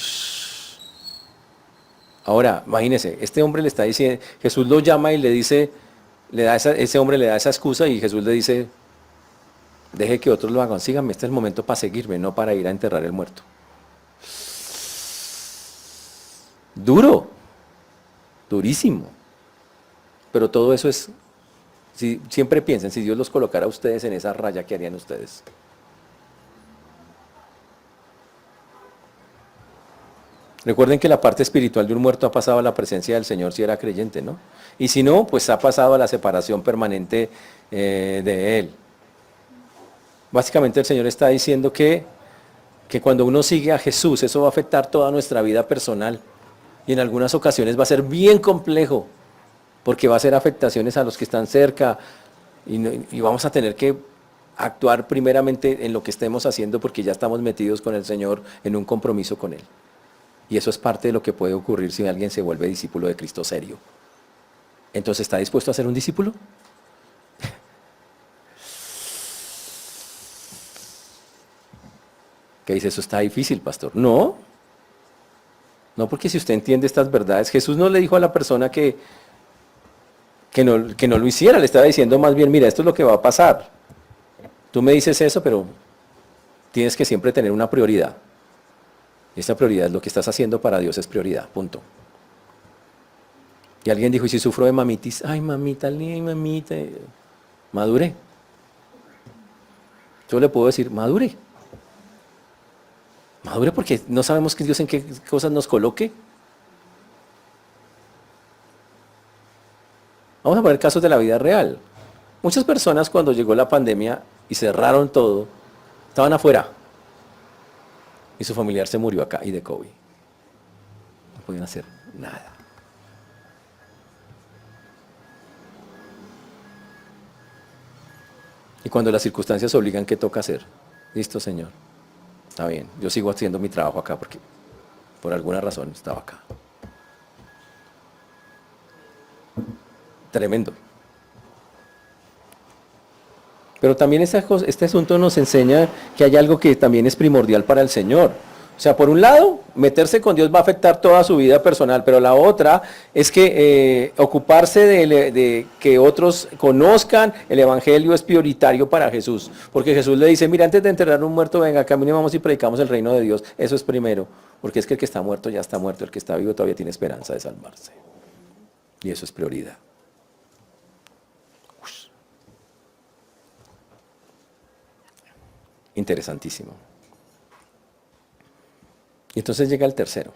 Ahora, imagínese, este hombre le está diciendo, Jesús lo llama y le dice, ese hombre le da esa excusa y Jesús le dice, deje que otros lo hagan, síganme, este es el momento para seguirme, no para ir a enterrar el muerto. Duro, durísimo. Pero todo eso es, si, siempre piensen, si Dios los colocara a ustedes en esa raya, ¿qué harían ustedes? Recuerden que la parte espiritual de un muerto ha pasado a la presencia del Señor si era creyente, ¿no? Y si no, pues ha pasado a la separación permanente de Él. Básicamente el Señor está diciendo que cuando uno sigue a Jesús, eso va a afectar toda nuestra vida personal. Y en algunas ocasiones va a ser bien complejo, porque va a ser afectaciones a los que están cerca, y vamos a tener que actuar primeramente en lo que estemos haciendo, porque ya estamos metidos con el Señor en un compromiso con Él. Y eso es parte de lo que puede ocurrir si alguien se vuelve discípulo de Cristo serio. Entonces, ¿está dispuesto a ser un discípulo? ¿Qué dice? Eso está difícil, pastor. No, no, porque si usted entiende estas verdades, Jesús no le dijo a la persona que no lo hiciera, le estaba diciendo más bien, mira, esto es lo que va a pasar. Tú me dices eso, pero tienes que siempre tener una prioridad. Y esta prioridad es lo que estás haciendo para Dios, es prioridad, punto. Y alguien dijo, ¿y si sufro de mamitis? Ay, mamita, mamita, madure. Yo le puedo decir, madure. Madure porque no sabemos que Dios en qué cosas nos coloque. Vamos a poner casos de la vida real. Muchas personas cuando llegó la pandemia y cerraron todo, estaban afuera. Y su familiar se murió acá y de COVID. No podían hacer nada. Y cuando las circunstancias obligan, ¿qué toca hacer? Listo, Señor. Está bien, yo sigo haciendo mi trabajo acá porque por alguna razón estaba acá. Tremendo. Pero también este asunto nos enseña que hay algo que también es primordial para el Señor. O sea, por un lado, meterse con Dios va a afectar toda su vida personal, pero la otra es que ocuparse de que otros conozcan el Evangelio es prioritario para Jesús. Porque Jesús le dice, mira, antes de enterrar a un muerto, venga, caminemos y predicamos el reino de Dios. Eso es primero, porque es que el que está muerto ya está muerto, el que está vivo todavía tiene esperanza de salvarse. Y eso es prioridad. Interesantísimo. Y entonces llega el tercero.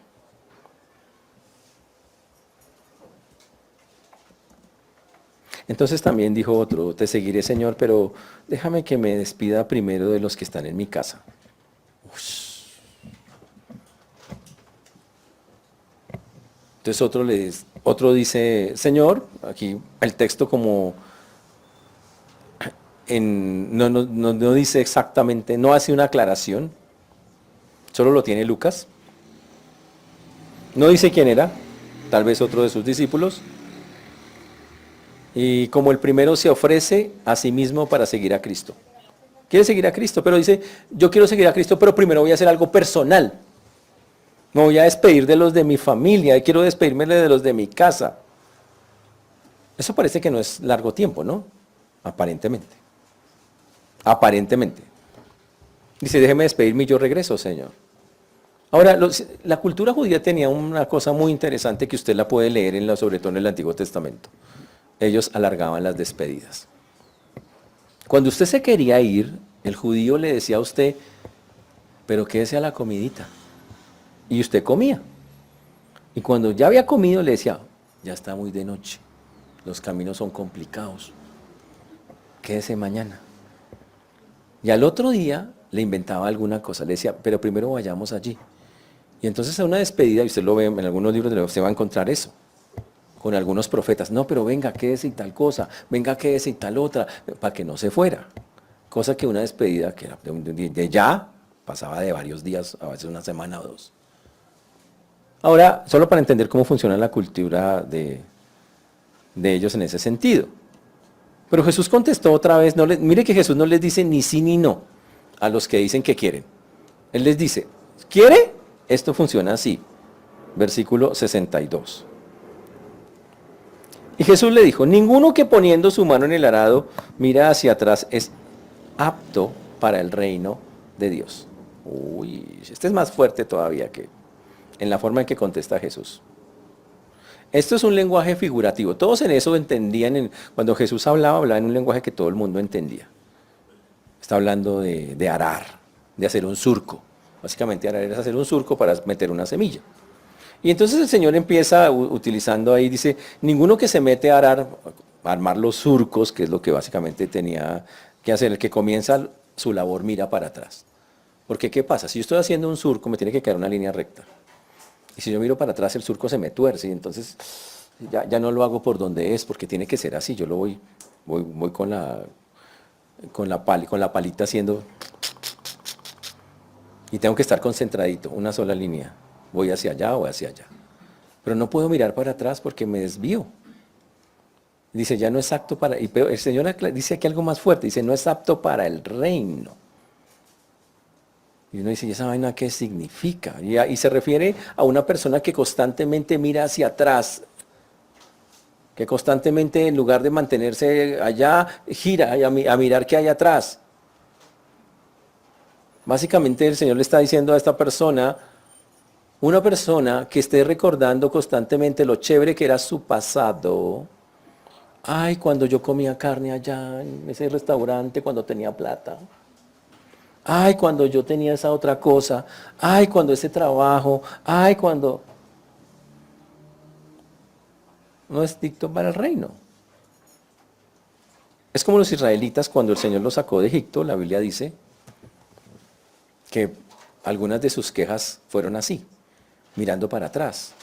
Entonces también dijo otro, te seguiré, Señor, pero déjame que me despida primero de los que están en mi casa. Entonces otro dice, Señor, aquí el texto como no dice exactamente, no hace una aclaración, solo lo tiene Lucas. No dice quién era, tal vez otro de sus discípulos. Y como el primero se ofrece a sí mismo para seguir a Cristo. Quiere seguir a Cristo, pero dice, yo quiero seguir a Cristo, pero primero voy a hacer algo personal. Me voy a despedir de los de mi familia, quiero despedirme de los de mi casa. Eso parece que no es largo tiempo, ¿no? Aparentemente. Aparentemente. Dice, déjeme despedirme y yo regreso, Señor. Ahora, la cultura judía tenía una cosa muy interesante que usted la puede leer, sobre todo en el Antiguo Testamento. Ellos alargaban las despedidas. Cuando usted se quería ir, el judío le decía a usted, pero quédese a la comidita. Y usted comía. Y cuando ya había comido, le decía, ya está muy de noche, los caminos son complicados, quédese mañana. Y al otro día le inventaba alguna cosa, le decía, pero primero vayamos allí. Y entonces a una despedida, y usted lo ve en algunos libros, usted va a encontrar eso, con algunos profetas, no, pero venga, quédese y tal cosa, venga, quédese y tal otra, para que no se fuera. Cosa que una despedida, que era de ya, pasaba de varios días, a veces una semana o dos. Ahora, solo para entender cómo funciona la cultura de ellos en ese sentido. Pero Jesús contestó otra vez, mire que Jesús no les dice ni sí ni no a los que dicen que quieren. Él les dice, ¿quiere? Esto funciona así. Versículo 62. Y Jesús le dijo, ninguno que poniendo su mano en el arado mira hacia atrás es apto para el reino de Dios. Uy, este es más fuerte todavía que en la forma en que contesta Jesús. Esto es un lenguaje figurativo. Todos en eso entendían, cuando Jesús hablaba en un lenguaje que todo el mundo entendía. Está hablando de arar, de hacer un surco. Básicamente arar es hacer un surco para meter una semilla. Y entonces el Señor empieza utilizando ahí, dice, ninguno que se mete a arar, a armar los surcos, que es lo que básicamente tenía que hacer, el que comienza su labor mira para atrás. Porque ¿qué pasa? Si yo estoy haciendo un surco, me tiene que quedar una línea recta. Y si yo miro para atrás, el surco se me tuerce y entonces ya no lo hago por donde es, porque tiene que ser así. Yo lo voy con la palita haciendo y tengo que estar concentradito, una sola línea. Voy hacia allá o hacia allá. Pero no puedo mirar para atrás porque me desvío. Dice, ya no es apto para... Y el Señor dice aquí algo más fuerte. Dice, no es apto para el reino. Y uno dice, ¿y esa vaina qué significa? Y se refiere a una persona que constantemente mira hacia atrás, que constantemente en lugar de mantenerse allá, gira a mirar qué hay atrás. Básicamente el Señor le está diciendo a esta persona, una persona que esté recordando constantemente lo chévere que era su pasado. Ay, cuando yo comía carne allá en ese restaurante, cuando tenía plata. Ay, cuando yo tenía esa otra cosa. Ay, cuando ese trabajo. Ay, cuando... No es dicto para el reino. Es como los israelitas cuando el Señor los sacó de Egipto, la Biblia dice que algunas de sus quejas fueron así, mirando para atrás.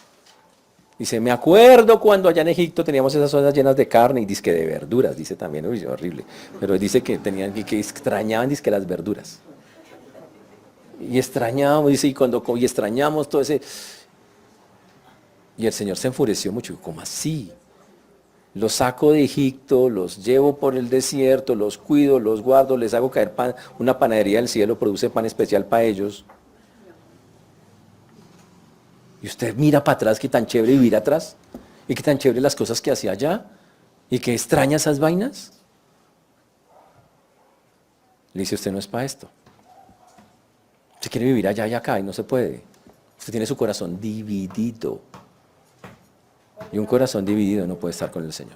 Dice, me acuerdo cuando allá en Egipto teníamos esas zonas llenas de carne y dizque de verduras, dice también, uy, horrible. Pero dice que tenían que extrañaban dizque las verduras. Y extrañamos, dice, y extrañamos todo ese. Y el Señor se enfureció mucho. ¿Cómo así? Los saco de Egipto, los llevo por el desierto, los cuido, los guardo, les hago caer pan, una panadería del cielo, produce pan especial para ellos. Y usted mira para atrás, qué tan chévere vivir atrás, y qué tan chévere las cosas que hacía allá, y qué extraña esas vainas. Le dice, usted no es para esto. Usted quiere vivir allá y acá, y no se puede. Usted tiene su corazón dividido. Y un corazón dividido no puede estar con el Señor.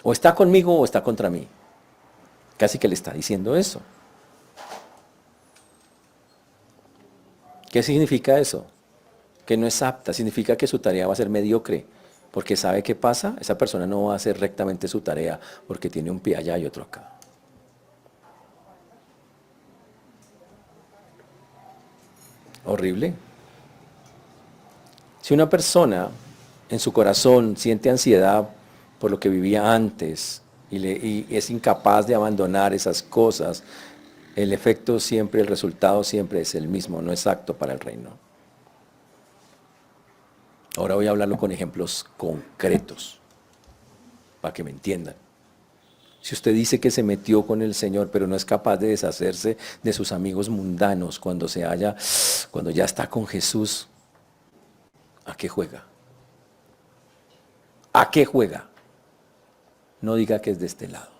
O está conmigo o está contra mí. Casi que le está diciendo eso. ¿Qué significa eso? Que no es apta, significa que su tarea va a ser mediocre, porque sabe qué pasa, esa persona no va a hacer rectamente su tarea, porque tiene un pie allá y otro acá. Horrible. Si una persona en su corazón siente ansiedad por lo que vivía antes y es incapaz de abandonar esas cosas, el efecto siempre, el resultado siempre es el mismo, no es apto para el reino. Ahora voy a hablarlo con ejemplos concretos, para que me entiendan. Si usted dice que se metió con el Señor, pero no es capaz de deshacerse de sus amigos mundanos cuando ya está con Jesús, ¿a qué juega? ¿A qué juega? No diga que es de este lado.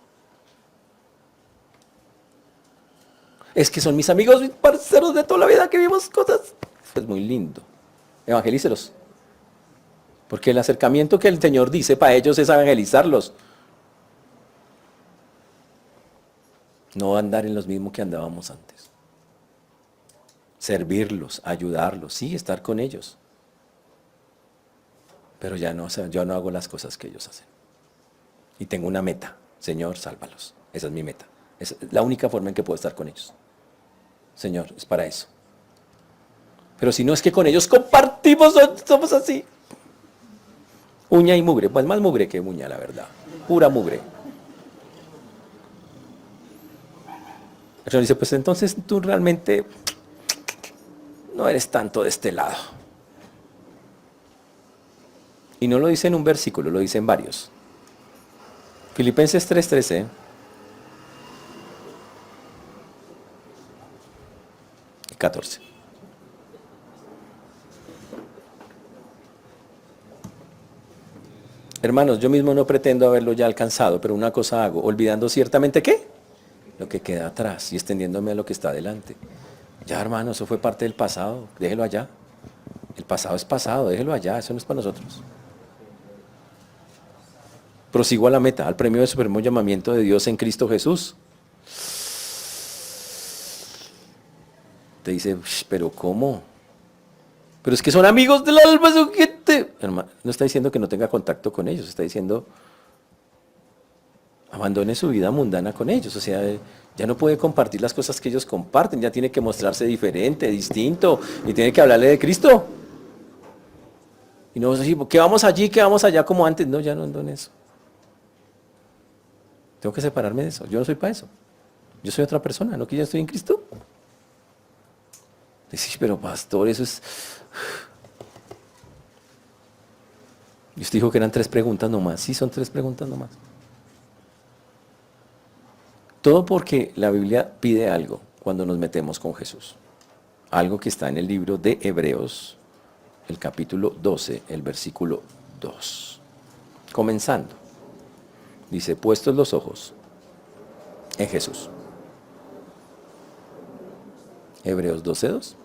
Es que son mis amigos, mis parceros de toda la vida que vimos cosas. Es muy lindo. Evangelícelos. Porque el acercamiento que el Señor dice para ellos es evangelizarlos. No andar en los mismos que andábamos antes. Servirlos, ayudarlos, sí, estar con ellos. Pero ya no, yo no hago las cosas que ellos hacen. Y tengo una meta. Señor, sálvalos. Esa es mi meta. Es la única forma en que puedo estar con ellos. Señor, es para eso. Pero si no es que con ellos compartimos, somos así. Uña y mugre, pues más mugre que uña, la verdad. Pura mugre. El Señor dice, pues entonces tú realmente no eres tanto de este lado. Y no lo dice en un versículo, lo dice en varios. Filipenses 3:13. Y 14. Hermanos, yo mismo no pretendo haberlo ya alcanzado, pero una cosa hago, olvidando ciertamente ¿qué? Lo que queda atrás y extendiéndome a lo que está adelante. Ya, hermano, eso fue parte del pasado, déjelo allá. El pasado es pasado, déjelo allá, eso no es para nosotros. Prosigo a la meta, al premio de supremo llamamiento de Dios en Cristo Jesús. Te dice, pero ¿cómo? Pero es que son amigos del alma, son gente. Hermano, no está diciendo que no tenga contacto con ellos, está diciendo, abandone su vida mundana con ellos. O sea, ya no puede compartir las cosas que ellos comparten, ya tiene que mostrarse diferente, distinto, y tiene que hablarle de Cristo. Y no decir, que vamos allí, que vamos allá como antes. No, ya no ando en eso. Tengo que separarme de eso. Yo no soy para eso. Yo soy otra persona, ¿no? Que ya estoy en Cristo. Decís, pero pastor, eso es... Y usted dijo que eran 3 preguntas nomás. Sí, son 3 preguntas nomás. Todo porque la Biblia pide algo cuando nos metemos con Jesús. Algo que está en el libro de Hebreos, el capítulo 12, el versículo 2. Comenzando. Dice, puestos los ojos en Jesús. Hebreos 12:2.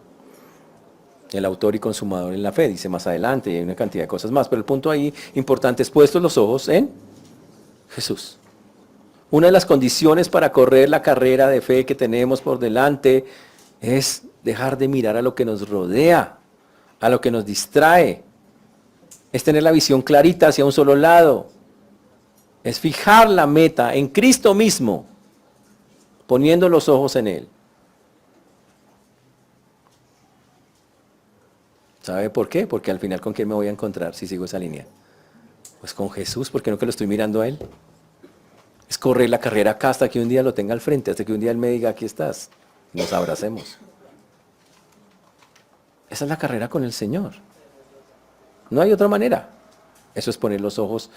El autor y consumador en la fe, dice más adelante, y hay una cantidad de cosas más, pero el punto ahí importante es puestos los ojos en Jesús. Una de las condiciones para correr la carrera de fe que tenemos por delante es dejar de mirar a lo que nos rodea, a lo que nos distrae. Es tener la visión clarita hacia un solo lado. Es fijar la meta en Cristo mismo, poniendo los ojos en Él. ¿Sabe por qué? Porque al final, ¿con quién me voy a encontrar si sigo esa línea? Pues con Jesús, porque no que lo estoy mirando a Él. Es correr la carrera acá hasta que un día lo tenga al frente, hasta que un día Él me diga, aquí estás, y nos abracemos. Esa es la carrera con el Señor. No hay otra manera. Eso es poner los ojos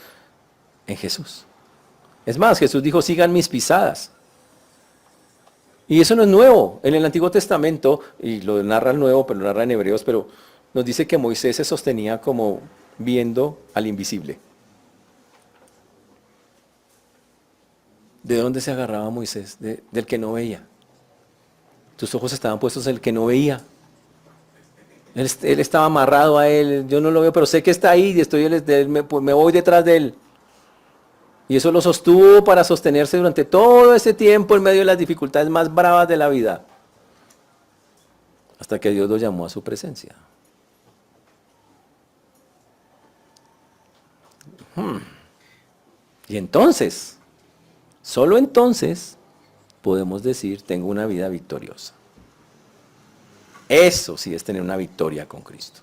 en Jesús. Es más, Jesús dijo, sigan mis pisadas. Y eso no es nuevo. En el Antiguo Testamento, y lo narra el Nuevo, pero lo narra en Hebreos, pero nos dice que Moisés se sostenía como viendo al invisible. ¿De dónde se agarraba Moisés? Del que no veía. Tus ojos estaban puestos en el que no veía. Él estaba amarrado a él. Yo no lo veo, pero sé que está ahí y me voy detrás de él. Y eso lo sostuvo para sostenerse durante todo ese tiempo en medio de las dificultades más bravas de la vida. Hasta que Dios lo llamó a su presencia. Y entonces, solo entonces, podemos decir, tengo una vida victoriosa. Eso sí es tener una victoria con Cristo.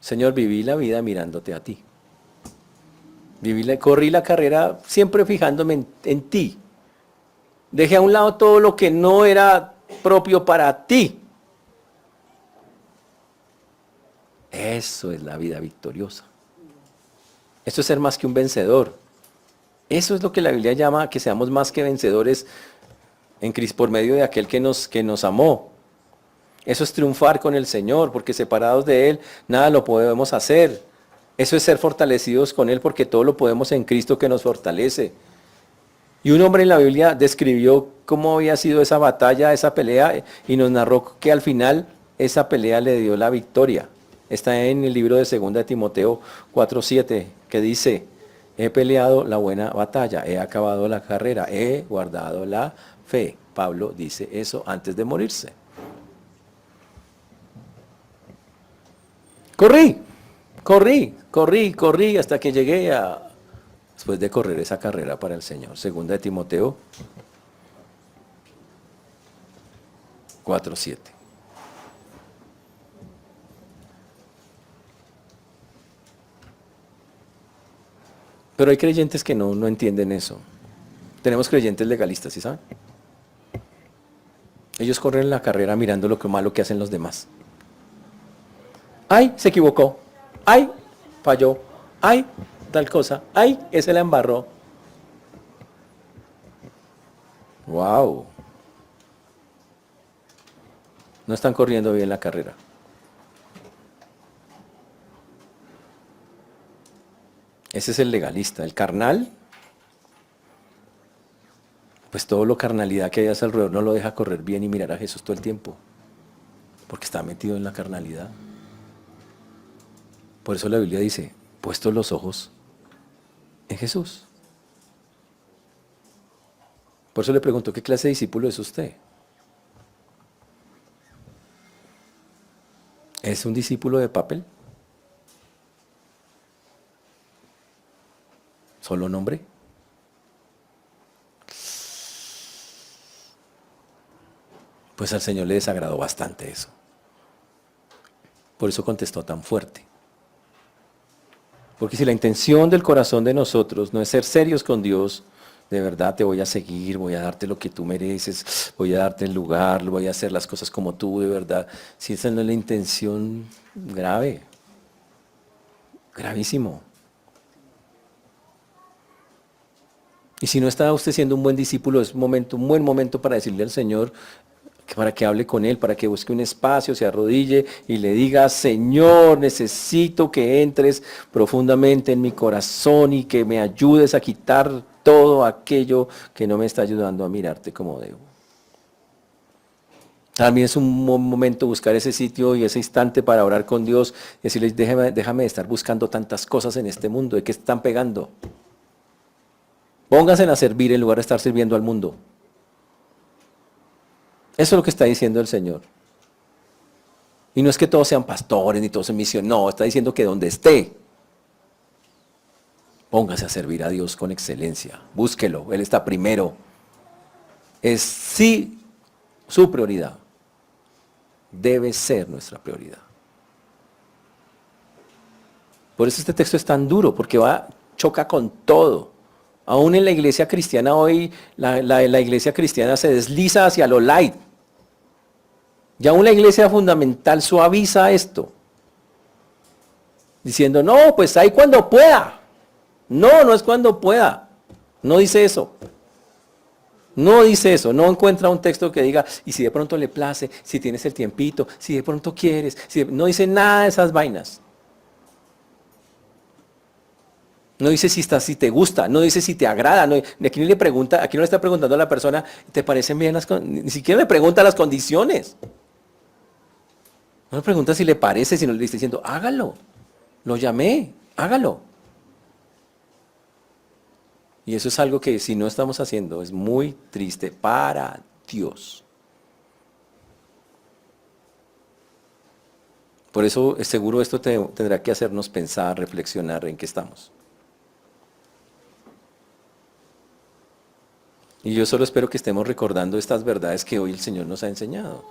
Señor, viví la vida mirándote a ti. Corrí la carrera siempre fijándome en ti. Dejé a un lado todo lo que no era propio para ti. Eso es la vida victoriosa. Eso es ser más que un vencedor. Eso es lo que la Biblia llama que seamos más que vencedores en Cristo por medio de aquel que nos amó. Eso es triunfar con el Señor, porque separados de Él nada lo podemos hacer. Eso es ser fortalecidos con Él, porque todo lo podemos en Cristo que nos fortalece. Y un hombre en la Biblia describió cómo había sido esa batalla, esa pelea, y nos narró que al final esa pelea le dio la victoria. Está en el libro de 2 de Timoteo 4:7, que dice: he peleado la buena batalla, he acabado la carrera, he guardado la fe. Pablo dice eso antes de morirse. Corrí hasta que llegué después de correr esa carrera para el Señor. 2 de Timoteo 4:7. Pero hay creyentes que no entienden eso. Tenemos creyentes legalistas, ¿sí saben? Ellos corren la carrera mirando lo que malo que hacen los demás. ¡Ay, se equivocó! ¡Ay, falló! ¡Ay, tal cosa! ¡Ay, ese la embarró! ¡Wow! No están corriendo bien la carrera. Ese es el legalista. El carnal, pues todo lo carnalidad que hay a su alrededor no lo deja correr bien y mirar a Jesús todo el tiempo, porque está metido en la carnalidad. Por eso la Biblia dice: puestos los ojos en Jesús. Por eso le pregunto: ¿qué clase de discípulo es usted? ¿Es un discípulo de papel? ¿Solo nombre? Pues al Señor le desagradó bastante eso. Por eso contestó tan fuerte. Porque si la intención del corazón de nosotros no es ser serios con Dios, de verdad te voy a seguir, voy a darte lo que tú mereces, voy a darte el lugar, voy a hacer las cosas como tú, de verdad. Si esa no es la intención, grave, gravísimo. Y si no está usted siendo un buen discípulo, es un buen momento para decirle al Señor, para que hable con Él, para que busque un espacio, se arrodille y le diga: Señor, necesito que entres profundamente en mi corazón y que me ayudes a quitar todo aquello que no me está ayudando a mirarte como debo. También es un buen momento buscar ese sitio y ese instante para orar con Dios y decirle: déjame de estar buscando tantas cosas en este mundo, ¿de qué están pegando? Pónganse a servir en lugar de estar sirviendo al mundo. Eso es lo que está diciendo el Señor. Y no es que todos sean pastores ni todos en misión, no, está diciendo que donde esté, póngase a servir a Dios con excelencia, búsquelo, Él está primero. Es sí su prioridad, debe ser nuestra prioridad. Por eso este texto es tan duro, porque choca con todo. Aún en la iglesia cristiana hoy, la iglesia cristiana se desliza hacia lo light. Y aún la iglesia fundamental suaviza esto, diciendo: no, pues ahí cuando pueda. No, no es cuando pueda. No dice eso. No dice eso. No encuentra un texto que diga: y si de pronto le place, si tienes el tiempito, si de pronto quieres. No dice nada de esas vainas. No dice si te gusta, no dice si te agrada. No, aquí no le está preguntando a la persona: ¿te parecen bien ni siquiera le pregunta las condiciones. No le pregunta si le parece, sino le está diciendo: hágalo. Lo llamé, hágalo. Y eso es algo que si no estamos haciendo es muy triste para Dios. Por eso seguro esto tendrá que hacernos pensar, reflexionar en qué estamos. Y yo solo espero que estemos recordando estas verdades que hoy el Señor nos ha enseñado.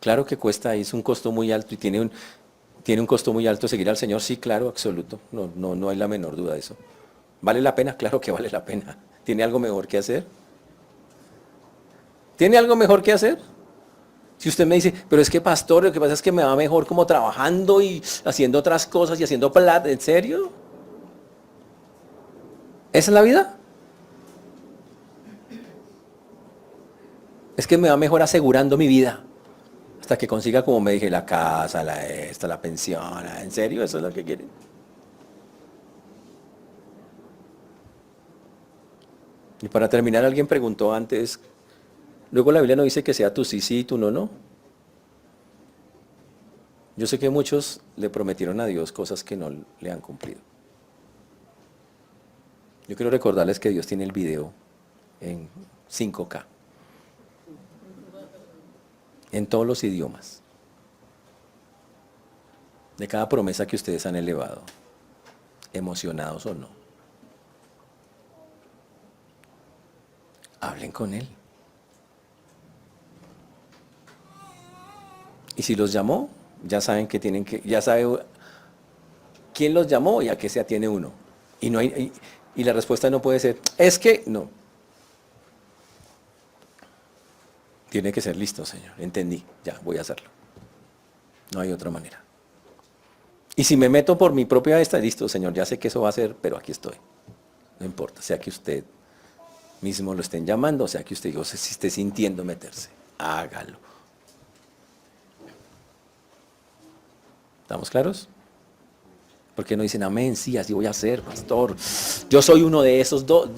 Claro que cuesta, es un costo muy alto y tiene un costo muy alto seguir al Señor, sí, claro, absoluto. No, no, no hay la menor duda de eso. ¿Vale la pena? Claro que vale la pena. ¿Tiene algo mejor que hacer? ¿Tiene algo mejor que hacer? Si usted me dice, pero es que pastor, lo que pasa es que me va mejor como trabajando y haciendo otras cosas y haciendo plata, ¿en serio? ¿Esa es la vida? Es que me va mejor asegurando mi vida hasta que consiga, como me dije, la casa, la pensión. ¿En serio? ¿Eso es lo que quieren? Y para terminar, alguien preguntó antes, luego la Biblia no dice que sea tu sí, sí y tu no, no. Yo sé que muchos le prometieron a Dios cosas que no le han cumplido. Yo quiero recordarles que Dios tiene el video en 5K, en todos los idiomas, de cada promesa que ustedes han elevado, emocionados o no. Hablen con Él. Y si los llamó, ya saben que tienen que, ya sabe quién los llamó y a qué se atiene uno. Y no hay, y la respuesta no puede ser, es que no. Tiene que ser listo, Señor. Entendí, ya voy a hacerlo. No hay otra manera. Y si me meto por mi propia esta, listo, Señor, ya sé que eso va a ser, pero aquí estoy. No importa, sea que usted mismo lo estén llamando, o sea que usted, si esté sintiendo meterse, hágalo. ¿Estamos claros? Porque no dicen, amén, sí, así voy a hacer, pastor. Yo soy uno de esos dos.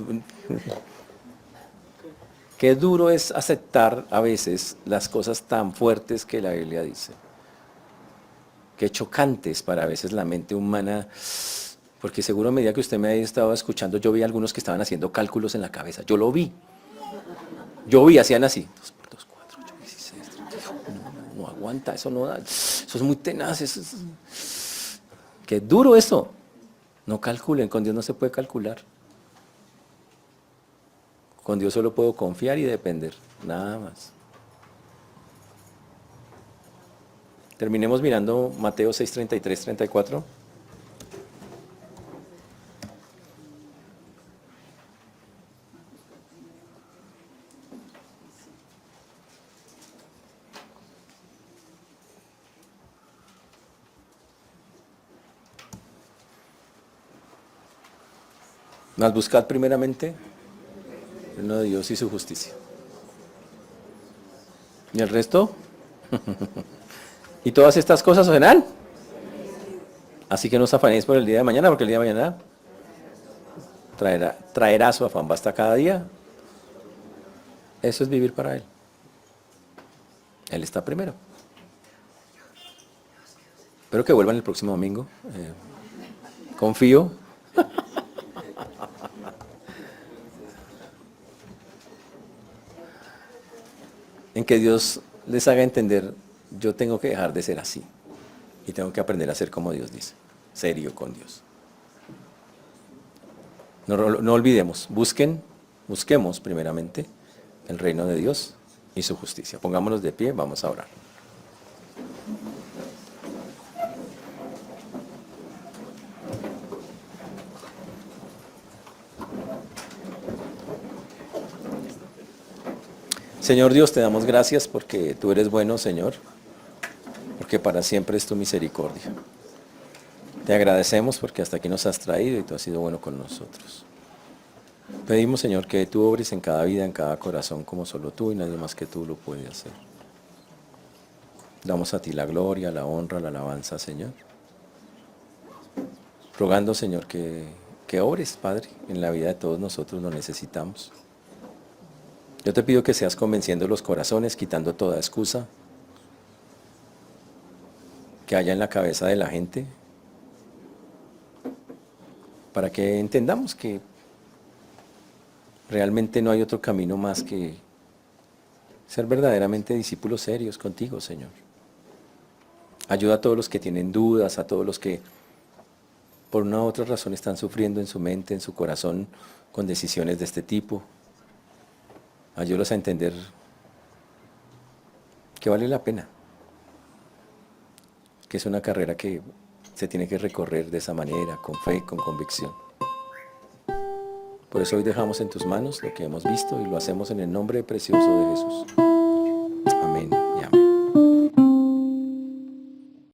Qué duro es aceptar a veces las cosas tan fuertes que la Biblia dice. Qué chocantes para a veces la mente humana. Porque seguro a medida que usted me haya estado escuchando, yo vi algunos que estaban haciendo cálculos en la cabeza. Yo lo vi. Yo vi, hacían así. 2 por 2, 4, 8, 16, 31. No, no aguanta, eso no da. Eso es muy tenaz. Qué duro eso. No calculen, con Dios no se puede calcular. Con Dios solo puedo confiar y depender, nada más. Terminemos mirando Mateo 6, 33, 34. Mas buscad primeramente el reino de Dios y su justicia. ¿Y el resto? ¿Y todas estas cosas os serán? Así que no os afanéis por el día de mañana, porque el día de mañana traerá su afán. Basta cada día. Eso es vivir para Él. Él está primero. Espero que vuelvan el próximo domingo. Confío. En que Dios les haga entender, yo tengo que dejar de ser así. Y tengo que aprender a ser como Dios dice. Serio con Dios. No olvidemos, busquemos primeramente el reino de Dios y su justicia. Pongámonos de pie, vamos a orar. Señor Dios, te damos gracias porque tú eres bueno, Señor, porque para siempre es tu misericordia. Te agradecemos porque hasta aquí nos has traído y tú has sido bueno con nosotros. Pedimos, Señor, que tú obres en cada vida, en cada corazón, como solo tú y nadie más que tú lo puede hacer. Damos a ti la gloria, la honra, la alabanza, Señor. Rogando, Señor, que obres, Padre, en la vida de todos nosotros, lo necesitamos. Yo te pido que seas convenciendo los corazones, quitando toda excusa que haya en la cabeza de la gente, para que entendamos que realmente no hay otro camino más que ser verdaderamente discípulos serios contigo, Señor. Ayuda a todos los que tienen dudas, a todos los que por una u otra razón están sufriendo en su mente, en su corazón, con decisiones de este tipo. Ayúdalos a entender que vale la pena que es una carrera que se tiene que recorrer de esa manera, con fe, con convicción. Por eso hoy dejamos en tus manos lo que hemos visto y lo hacemos en el nombre precioso de Jesús. Amén.